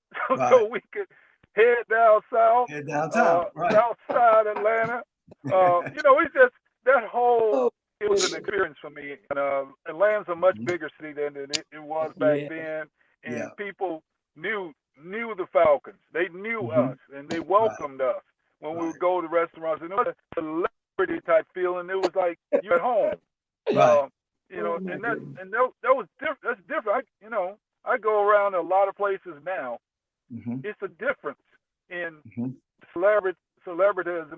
C: so we could head down south,
A: downtown,
C: south side Atlanta. You know, it's just that whole. It was an experience for me. And Atlanta's a much bigger city than it was back then, and people knew the Falcons. They knew us, and they welcomed us when we would go to restaurants. And it was a celebrity type feeling. It was like you're at home. You know, and that was different. That's different. I go around a lot of places now. It's a difference in celebritism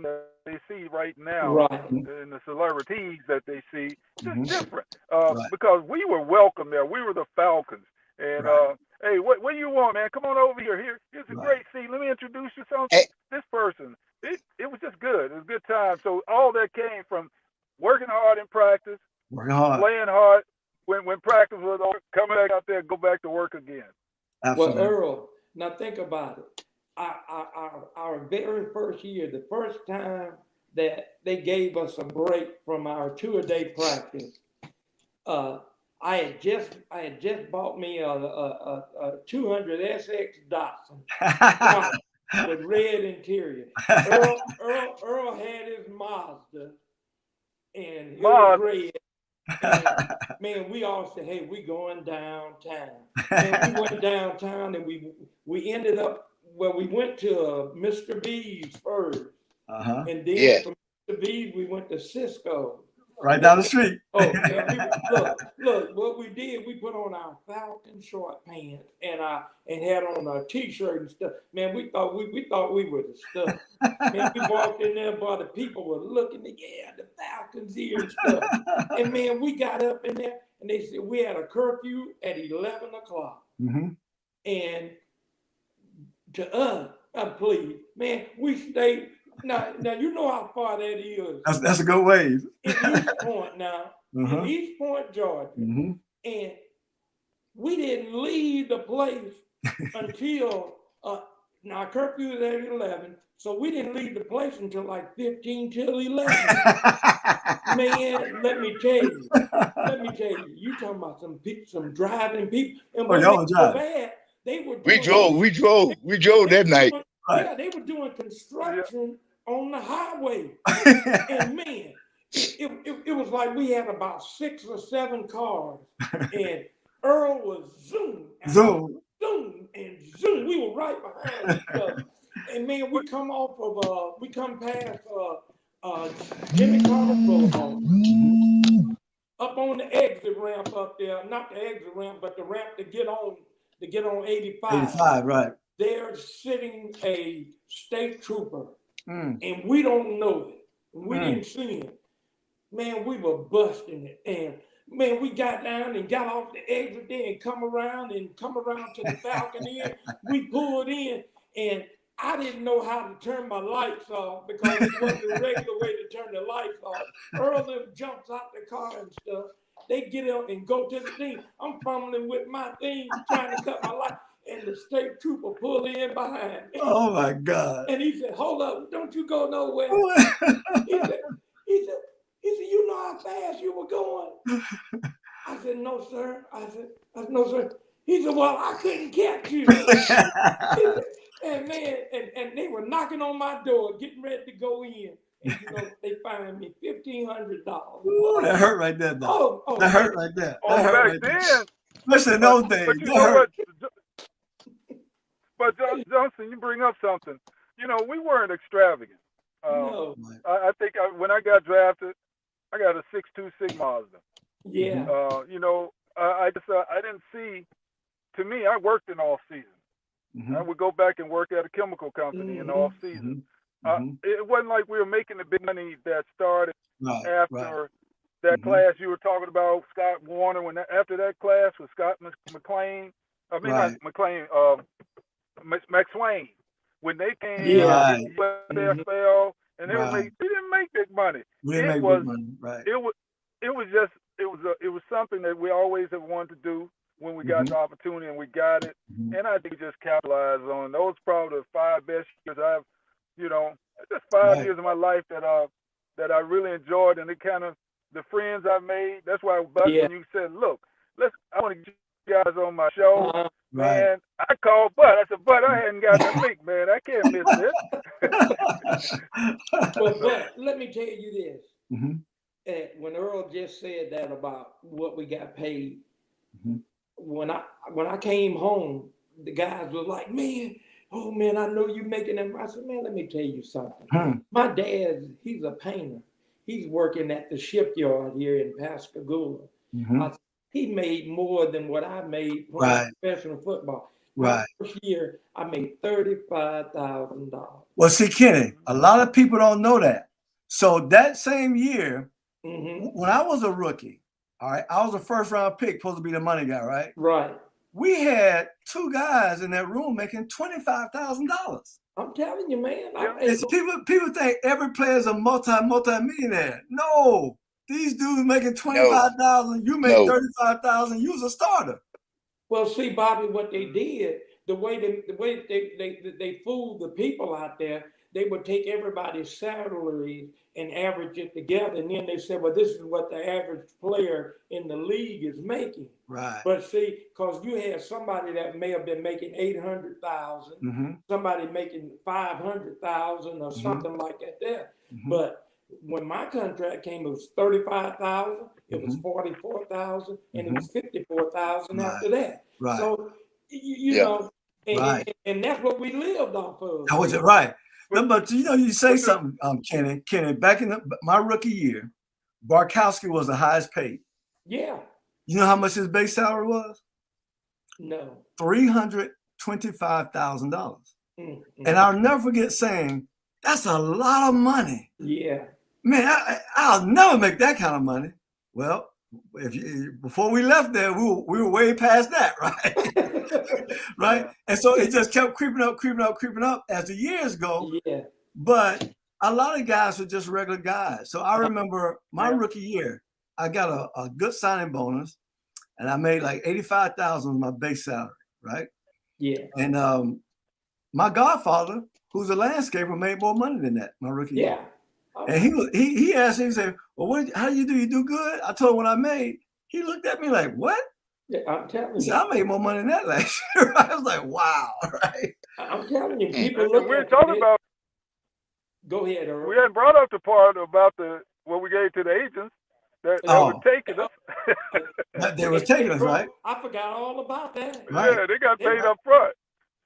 C: that they see right now, and the celebrities that they see. It's different because we were welcome there. We were the Falcons, and hey, what do you want, man? Come on over here. Here's a great seat. Let me introduce you to this person. It was just good. It was a good time. So all that came from working hard in practice, playing hard when practice was over, coming back out there, go back to work again.
A: Absolutely.
B: Well, Earl, now think about it. Our very first year, the first time that they gave us a break from our 2-a-day practice, I had just bought me a 200 SX Datsun with red interior. Earl had his Mazda, and it was red. And, man, we all said, "Hey, we going downtown." And we went downtown, and we ended up. Well, we went to Mr. B's first, and then from Mr. B's we went to Cisco.
A: Right down the street.
B: Look, what we did, we put on our Falcon short pants and had on a t-shirt and stuff. Man, we thought we were the stuff. Man, we walked in there, boy, the people were looking, the Falcons here and stuff. And man, we got up in there and they said we had a curfew at 11 o'clock. And to us, please, man, we stayed. Now you know how far that is.
A: That's a good way.
B: In East Point now, in East Point, Georgia. And we didn't leave the place until, now curfew is at 11, so we didn't leave the place until like 15 till 11. Man, let me tell you, you talking about some driving people. And
A: y'all drive.
B: They were
D: We drove that night.
B: They were doing construction on the highway. And man, it was like we had about 6 or 7 cars. And Earl was zoom. And zoom. We were right behind each other. And man, we come past Jimmy Carter Boulevard. Up on the exit ramp up there, not the exit ramp, but the ramp to get on 85.
A: 85, right.
B: There's sitting a state trooper, and we don't know it. We didn't see him. Man, we were busting it. And man, we got down and got off the exit there and come around to the Falcon Inn. We pulled in, and I didn't know how to turn my lights off because it wasn't the regular way to turn the lights off. Earl jumps out the car and stuff. They get up and go to the thing. I'm fumbling with my thing, trying to cut my light. And the state trooper pulled in behind me.
A: Oh my God.
B: And he said, "Hold up, don't you go nowhere." he said, "You know how fast you were going?" I said, "No, sir." I said, "No, sir." He said, "Well, I couldn't catch you." And man, and they were knocking on my door, getting ready to go in. And you know, they fined me $1,500.
A: That hurt right there, though. That hurt right there.
C: Back then.
A: Listen, those things.
C: But you know what? But Johnson, you bring up something. we weren't extravagant.
B: No.
C: I think when I got drafted, I got a 6.26 Mazda.
B: Yeah.
C: I didn't see. To me, I worked in off season. I would go back and work at a chemical company in off season. It wasn't like we were making the big money that started after that class you were talking about, Scott Warner. After that class was Scott McLean. I mean, not McLean. McSwain. When they came in, NFL, and they we didn't make big money.
A: We didn't make big money. Right.
C: It was something that we always have wanted to do when we got the opportunity, and we got it. And I think we just capitalized on it. Those probably the 5 best years I've, just 5 years of my life that I really enjoyed, and it kind of the friends I made. That's why, Bud, when you said, "Look, I want to get you guys on my show." Man, I called Bud. I said, "Bud, I hadn't gotten a link, man. I can't miss this."
B: But let me tell you this. When Earl just said that about what we got paid, when I came home, the guys were like, "Man, oh man, I know you making them." I said, "Man, let me tell you something. My dad, he's a painter. He's working at the shipyard here in Pascagoula. He made more than what I made playing professional football. My first year, I made $35,000.
A: Well, see, Kenny, a lot of people don't know that. So that same year, when I was a rookie, all right, I was a first-round pick, supposed to be the money guy, right?
B: Right.
A: We had 2 guys in that room making $25,000.
B: I'm telling you, man.
A: People think every player is a multi-millionaire. No, these dudes making $25,000. You make $35,000. You was a starter.
B: Well, see, Bobby, what they did, the way they fooled the people out there, they would take everybody's salaries and average it together, and then they said, "Well, this is what the average player in the league is making."
A: Right.
B: But see, because you had somebody that may have been making $800,000, somebody making $500,000 or something like that there. But when my contract came, it was $35,000, it was $44,000, and it was $54,000 after that.
A: Right.
B: So you know, and that's what we lived off of.
A: That was it, right? But you say something, Kenny. Back in my rookie year, Barkowski was the highest paid.
B: Yeah.
A: You know how much his base salary was?
B: No.
A: $325,000. And I'll never forget saying, "That's a lot of money."
B: Yeah.
A: Man, I'll never make that kind of money. Well, before we left there, we were way past that, right? Right? And so it just kept creeping up as the years go.
B: Yeah.
A: But a lot of guys were just regular guys. So I remember my rookie year, I got a good signing bonus, and I made like $85,000 was my base salary, right?
B: Yeah.
A: And my godfather, who's a landscaper, made more money than that my rookie year. And he asked me, he said, "Well, how do you do? You do good?" I told him what I made. He looked at me like, "What?"
B: Yeah, I'm telling you.
A: He said, "I made more money than that last year." I was like, "Wow!" Right?
B: I'm telling you, people look.
C: We're talking about.
B: Go ahead, Earl.
C: We hadn't brought up the part about what we gave to the agents that were taking us.
A: They were taking us, right?
B: I forgot all about that.
A: Right.
C: Yeah, they got paid up front.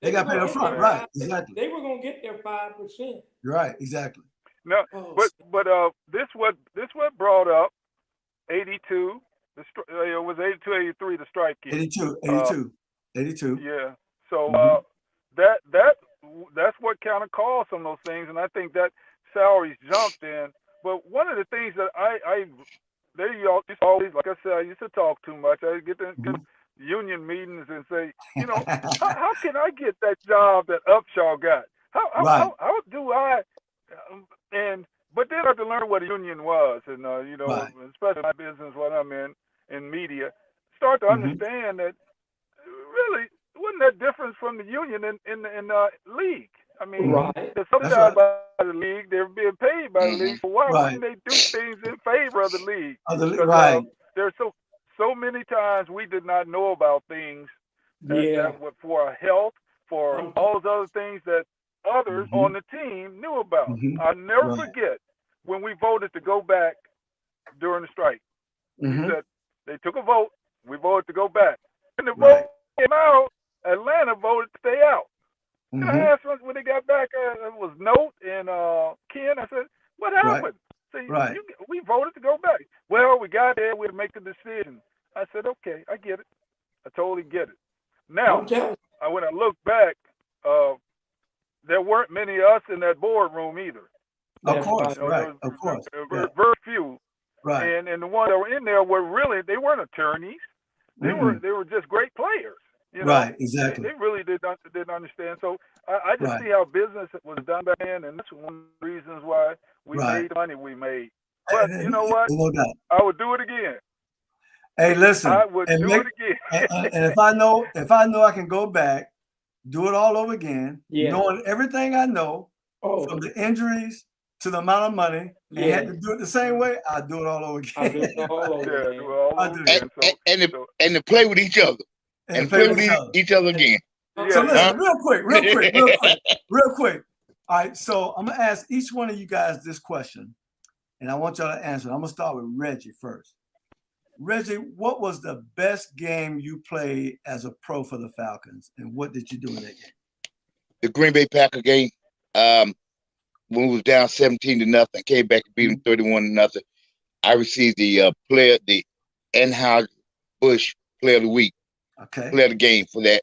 A: They got paid up front, right? Exactly.
B: They were gonna get their 5%.
A: Right, exactly.
C: No, but this what brought up 82. It was 82, 83. The strike year.
A: 82.
C: Yeah. So that's what kind of caused some of those things, and I think that salaries jumped in. But one of the things that they always, like I said, I used to talk too much. I get to union meetings and say, how can I get that job that Upshaw got? How do I? But then I had to learn what a union was, and especially my business, what I'm in media, start to understand that really wasn't that difference from the union in the league. I mean, they're subsidized by the league, they're being paid by the league. So why wouldn't they do things in favor of the league? There's so many times we did not know about things that for our health, for all those other things that others on the team knew about. I'll never forget when we voted to go back during the strike. We said they took a vote. We voted to go back. When the vote came out, Atlanta voted to stay out. I asked when they got back, it was Note and Ken. I said, what happened?
A: Right.
C: We voted to go back. Well, we got there. We had to make the decision. I said, okay, I get it. I totally get it. Now, when I look back, there weren't many of us in that boardroom either.
A: Of course,
C: You know,
A: right. Of course.
C: There were very few.
A: Right.
C: And the ones that were in there were really, they weren't attorneys. They were just great players. You know?
A: Right, exactly.
C: They really didn't understand. So I just see how business was done back then, and that's one of the reasons why we made the money we made. But you know what?
A: No doubt.
C: I would do it again.
A: Hey, listen.
C: I would do it again.
A: And if I know I can go back, do it all over again, knowing everything I know, from the injuries to the amount of money, and had to do it the same way, I'd do it all over again.
B: I do it all over
C: again.
D: And to play with each other. And play with each other again.
A: So listen, real quick. All right, so I'm gonna ask each one of you guys this question, and I want y'all to answer. I'm gonna start with Reggie first. Reggie, what was the best game you played as a pro for the Falcons, and what did you do in that game?
D: The Green Bay Packer game, when we was down 17-0, came back and beat them 31-0. I received the Anheuser-Busch Player of the Week.
A: Okay.
D: Play the game for that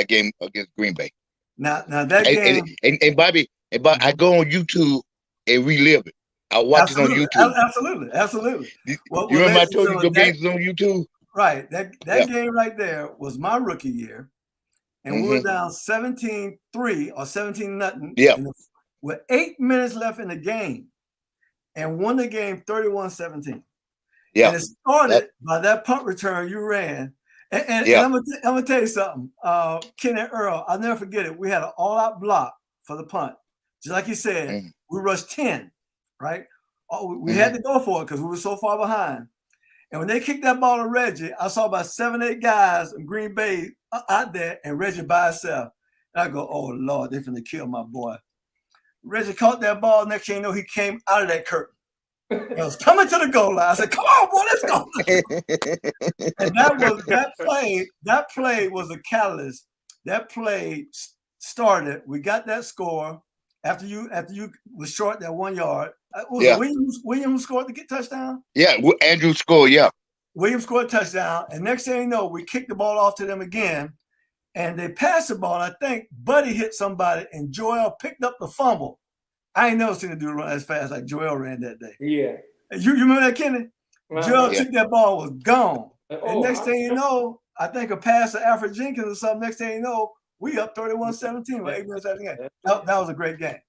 D: game against Green Bay.
A: Now that game
D: and Bobby, I go on YouTube and relive it. I watch it on YouTube.
A: Absolutely.
D: You remember I told you the games on YouTube?
A: Right. That game right there was my rookie year, and we were down 17-3 or 17-0.
D: Yeah.
A: With 8 minutes left in the game, and won the game 31-17.
D: Yeah.
A: And it started by that punt return you ran. And I'm gonna tell you something. Ken and Earl, I'll never forget it. We had an all-out block for the punt. Just like you said, we rushed 10, right? We had to go for it because we were so far behind. And when they kicked that ball to Reggie, I saw about 7, 8 guys in Green Bay out there, and Reggie by himself. And I go, oh Lord, they're finna kill my boy. Reggie caught that ball. Next thing you know, he came out of that curtain. I was coming to the goal line. I said, come on, boy, let's go. And that play was a catalyst. That play started. We got that score after you was short that 1 yard. Williams scored the touchdown?
D: Yeah, Andrew scored,
A: Williams scored a touchdown. And next thing you know, we kicked the ball off to them again. And they passed the ball. And I think Buddy hit somebody, and Joel picked up the fumble. I ain't never seen a dude run as fast like Joel ran that day.
B: Yeah.
A: You remember that, Kenny? Joel took that ball, was gone. And next thing you know, I think a pass to Alfred Jenkins or something. Next thing you know, we up 31-17 with 8 minutes after the game. That was a great game.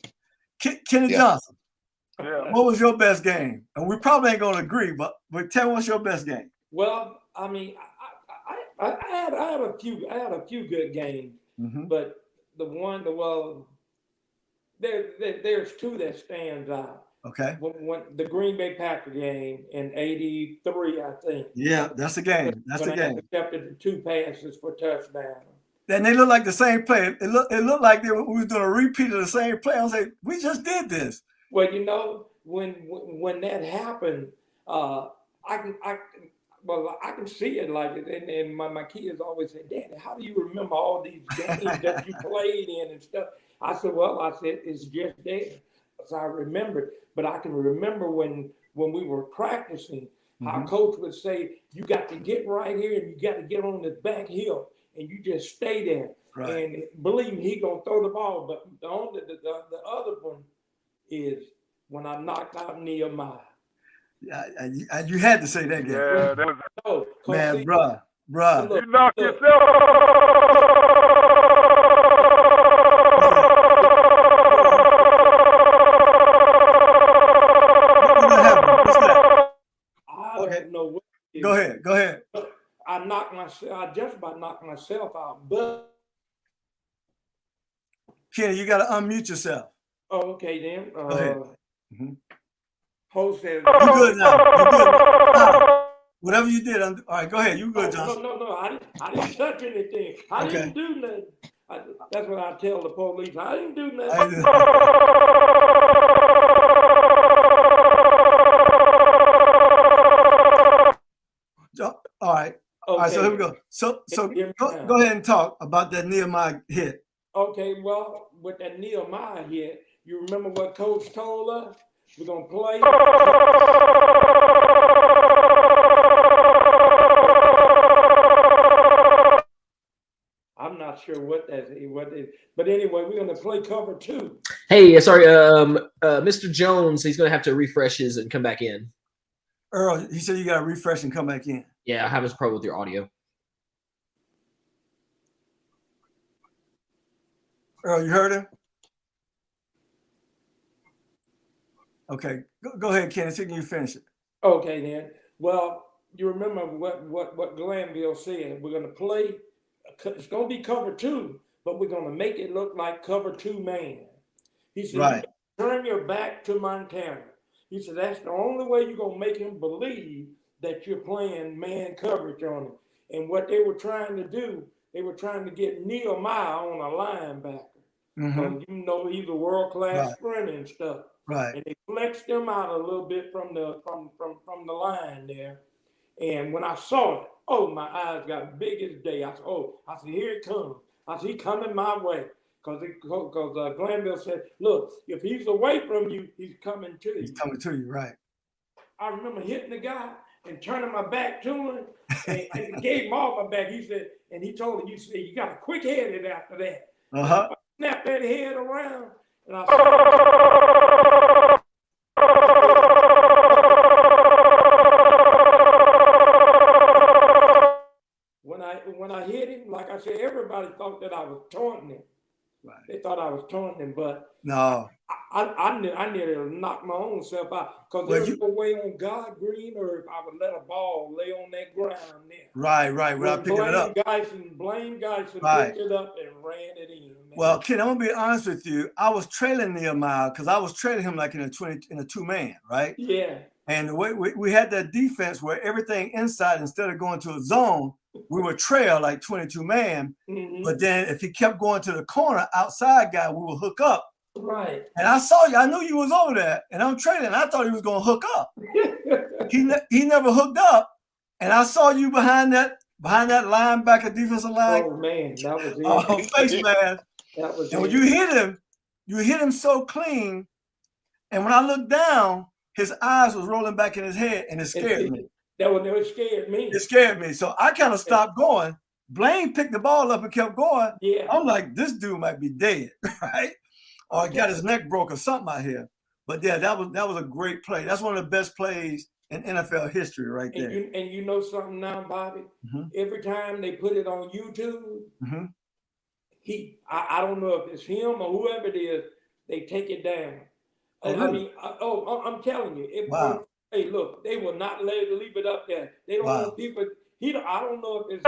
A: Kenny Johnson, what was your best game? And we probably ain't gonna agree, but tell me what's your best game.
B: Well, I mean, I had a few good games, but there's two that stands out.
A: Okay.
B: When the Green Bay Packer game in '83, I think.
A: Yeah, that's the game. That's the game.
B: Intercepted the 2 passes for touchdown.
A: And they look like the same play. It looked like we were doing a repeat of the same play. I was like, we just did this.
B: Well, you know, when that happened, I can see it like it. And my kids always say, Daddy, how do you remember all these games that you played in and stuff? I said, it's just there. So I remember, but I can remember when we were practicing, how coach would say, you got to get right here and you got to get on this back hill and you just stay there. Right. And believe me, he gonna throw the ball. But the other one is when I knocked out Nehemiah.
A: You had to say that game.
C: Yeah, that was
A: man, bruh.
C: You knocked yourself.
A: Go ahead.
B: I just about knocked myself out, but
A: Kenny, you got to unmute yourself.
B: Oh, okay then.
A: Go ahead.
B: Host says
A: you good now. Whatever you did, all right. Go ahead. You good, Johnson?
B: No. I didn't touch anything. I didn't do nothing. That's what I tell the police. I didn't do nothing. All right. Okay. All right. So here we go. So go ahead and talk about that Nehemiah hit. Okay, well, with that Nehemiah here, you remember what Coach told us? We're gonna play. I'm not sure what is, but anyway, we're gonna play cover 2.
E: Hey, sorry, Mr. Jones, he's gonna have to refresh his and come back in.
A: Earl, he said you gotta refresh and come back in.
E: Yeah, I have his problem with your audio.
A: Earl, you heard him? Okay, go ahead, Ken. See, can you finish it?
B: Okay, then. Well, you remember what Glanville said. We're gonna play. It's gonna be cover 2, but we're gonna make it look like cover 2 man. He said,
A: right.
B: Turn your back to Montana. He said that's the only way you're gonna make him believe that you're playing man coverage on him. And what they were trying to do, they were trying to get Nehemiah on a linebacker. You know he's a world-class sprinter and stuff.
A: Right.
B: And they flexed him out a little bit from the line there. And when I saw it, oh, my eyes got big as day. I said, here it comes. I said, he's coming my way. Because Glanville said, look, if he's away from you, he's coming to you.
A: He's coming to you, right.
B: I remember hitting the guy and turning my back to him and gave him all my back. He said, and he told him, you got a quick headed after that.
A: Uh-huh.
B: I snapped that head around and I said, when I hit him, like I said, everybody thought that I was taunting him. Right. They thought I was taunting him, but
A: no,
B: I nearly knocked my own self out because there was no way on God green or if I would let a ball lay on that ground there.
A: Right, without picking it up.
B: Blaine Geisen picked it up and ran it in. Man.
A: Well, Ken, I'm gonna be honest with you. I was trailing Nehemiah because I was trailing him like in a 2-man, right?
B: Yeah.
A: And the way we had that defense where everything inside, instead of going to a zone, we would trail like 22 man. But then if he kept going to the corner outside guy, we would hook up.
B: Right.
A: And I saw you. I knew you was over there. And I'm trailing. I thought he was going to hook up. he never hooked up. And I saw you behind that linebacker defensive line.
B: Oh, man. That was it.
A: Face man.
B: That was
A: and when you hit him so clean. And when I looked down, his eyes was rolling back in his head, and it scared me.
B: That scared me.
A: It scared me. So I kind of stopped going. Blaine picked the ball up and kept going.
B: Yeah.
A: I'm like, this dude might be dead, right? Or he got his neck broke or something out here. But yeah, that was a great play. That's one of the best plays in NFL history right there.
B: And you know something now, Bobby? Every time they put it on YouTube, I don't know if it's him or whoever it is, they take it down.
A: Oh, really?
B: I'm telling you.
A: Wow.
B: Hey, look, they will not leave it up there. They don't want people. I don't know if it's.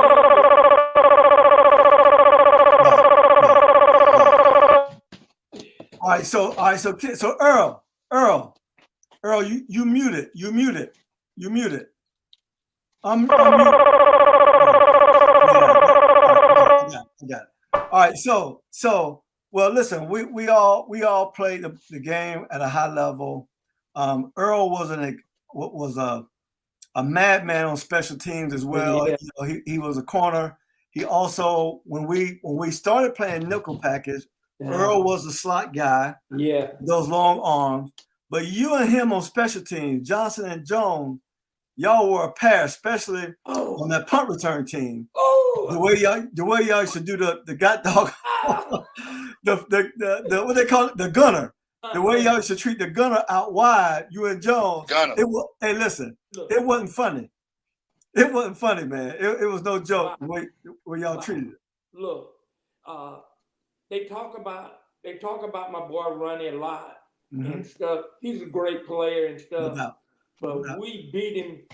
A: All right. So Earl, you muted. I'm muted. I got it. All right. So. Well, listen, we all played the game at a high level. Earl was a madman on special teams as well.
B: Yeah.
A: You know, he was a corner. He also, when we started playing nickel package, Earl was the slot guy.
B: Yeah.
A: Those long arms. But you and him on special teams, Johnson and Jones, y'all were a pair, especially on that punt return team. The way y'all used to do the god dog, the what they call it, the gunner. The way y'all used to treat the gunner out wide, you and Jones. Hey, listen, it wasn't funny. It wasn't funny, man. It was no joke the way y'all treated it.
B: Look, they talk about my boy Ronnie a lot and stuff. He's a great player and stuff.
A: No.
B: But we beat him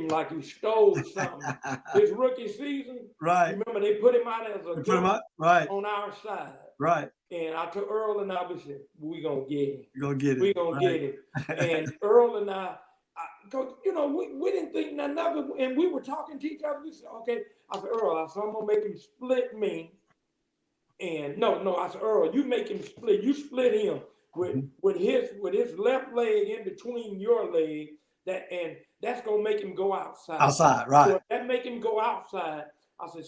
B: like he stole something. His rookie season,
A: right?
B: Remember they put him out as a gunner on our side,
A: right?
B: And I told Earl and I, we said, we gonna get him.
A: You're gonna get him.
B: We gonna get him. And Earl and I, cause we didn't think nothing of it, and we were talking to each other. We said, okay. I said, Earl, I'm gonna make him split me. And no, I said, Earl, you make him split. You split him. With his left leg in between your leg, that's gonna make him go outside.
A: Outside, right?
B: So if that make him go outside, I said,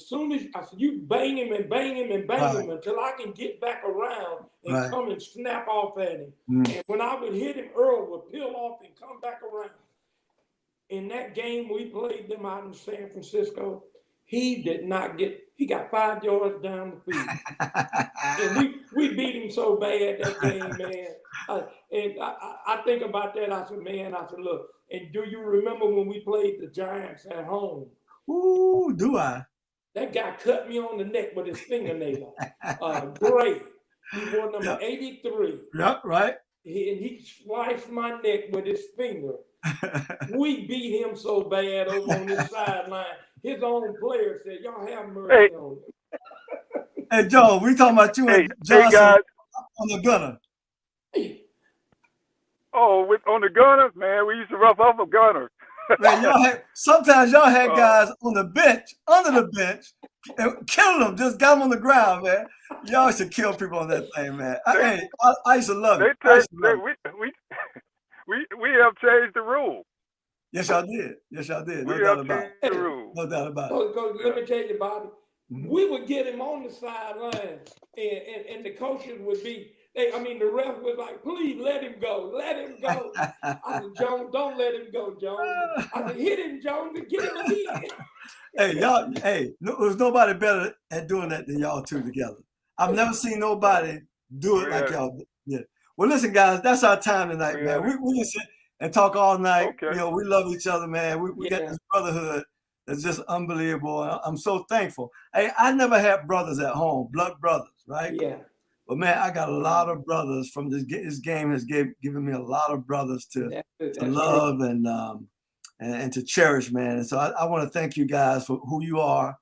B: you bang him and bang him and bang him until I can get back around and come and snap off at him. And when I would hit him, Earl would peel off and come back around. In that game we played them out in San Francisco, he got 5 yards down the field. And we beat him so bad that game, man. And I think about that. I said, look, and do you remember when we played the Giants at home?
A: Ooh, do I?
B: That guy cut me on the neck with his fingernail. Gray. He wore number 83.
A: Yep, right.
B: And he sliced my neck with his finger. We beat him so bad over on this sideline. His own player said, y'all have mercy on him.
A: Hey, Joe, we talking about you and Johnson on the gunner.
C: Oh, on the gunner, man, we used to rough off a gunner.
A: Man, sometimes y'all had guys on the bench, under the bench, and killing them, just got them on the ground, man. Y'all used to kill people on that thing, man. I used to love it.
C: We have changed the rule.
A: Yes, y'all did. Yes, y'all did. No
C: We
A: doubt
C: have
A: about
C: changed
A: it.
C: the rule.
A: No doubt about it.
B: Let me tell you, Bobby. We would get him on the sideline, and the coaches would be, the ref was like, please let him go. Let him go. I said, Jones, don't let him go, Jones. I said, hit him, Jones, and get him again.
A: There's nobody better at doing that than y'all two together. I've never seen nobody do it like y'all did. Well, listen, guys, that's our time tonight, man. We can sit and talk all night.
C: Okay.
A: We love each other, man. We got this brotherhood that's just unbelievable. I'm so thankful. Hey, I never had brothers at home, blood brothers, right?
B: Yeah.
A: But man, I got a lot of brothers from this game has given me a lot of brothers to love and to cherish, man. And so I want to thank you guys for who you are.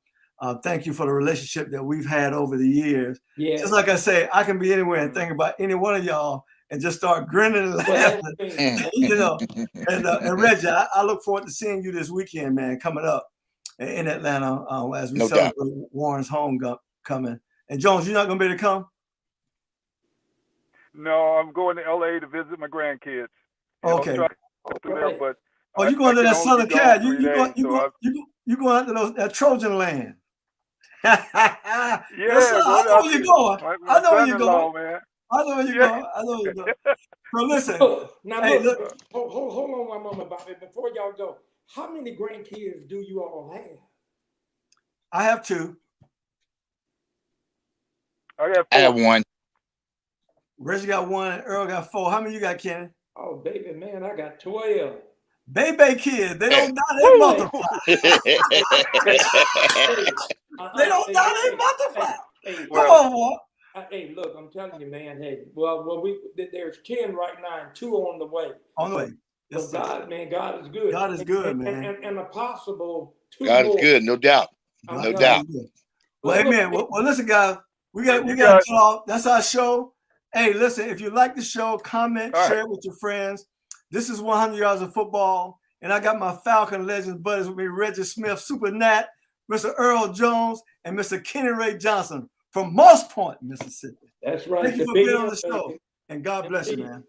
A: Thank you for the relationship that we've had over the years. Yeah. Just like I say, I can be anywhere and think about any one of y'all and just start grinning and laughing, And Reggie, I look forward to seeing you this weekend, man, coming up in Atlanta as we celebrate Warren's homecoming. And Jones, you're not gonna be able to come?
C: No, I'm going to LA to visit my grandkids.
A: Okay.
C: You're
A: going to that Southern Cal. You going out to that Trojan land.
C: Yeah,
A: I know where you're going. I know where you're going.
C: Man.
A: I know where you're going. So listen.
B: Now look. Hold on one moment, Bobby. Before y'all go, how many grandkids do you all have?
A: I have 2.
C: I have 4.
D: I have 1.
A: Reggie got 1 and Earl got 4. How many you got, Kenny?
B: Oh, baby, man, I got 12.
A: Baby kids, they don't die, they multiply. They don't die, they multiply. Come on, boy.
B: Hey, look, I'm telling you, man. Hey, there's 10 right now and 2 on the way.
A: On the way.
B: Yes, God is good.
A: God is good, man.
B: And a possible 2
D: God
B: more.
D: is good, no doubt. No doubt.
A: Well, amen. Well, listen, guys, we got to get off. That's our show. Hey, listen, if you like the show, comment, share it with your friends. This is 100 Yards of Football, and I got my Falcon Legends buddies with me, Reggie Smith, Super Nat, Mr. Earl Jones, and Mr. Kenny Ray Johnson from Moss Point, Mississippi.
B: That's right.
A: Thank you for being on the show, and God bless you, man.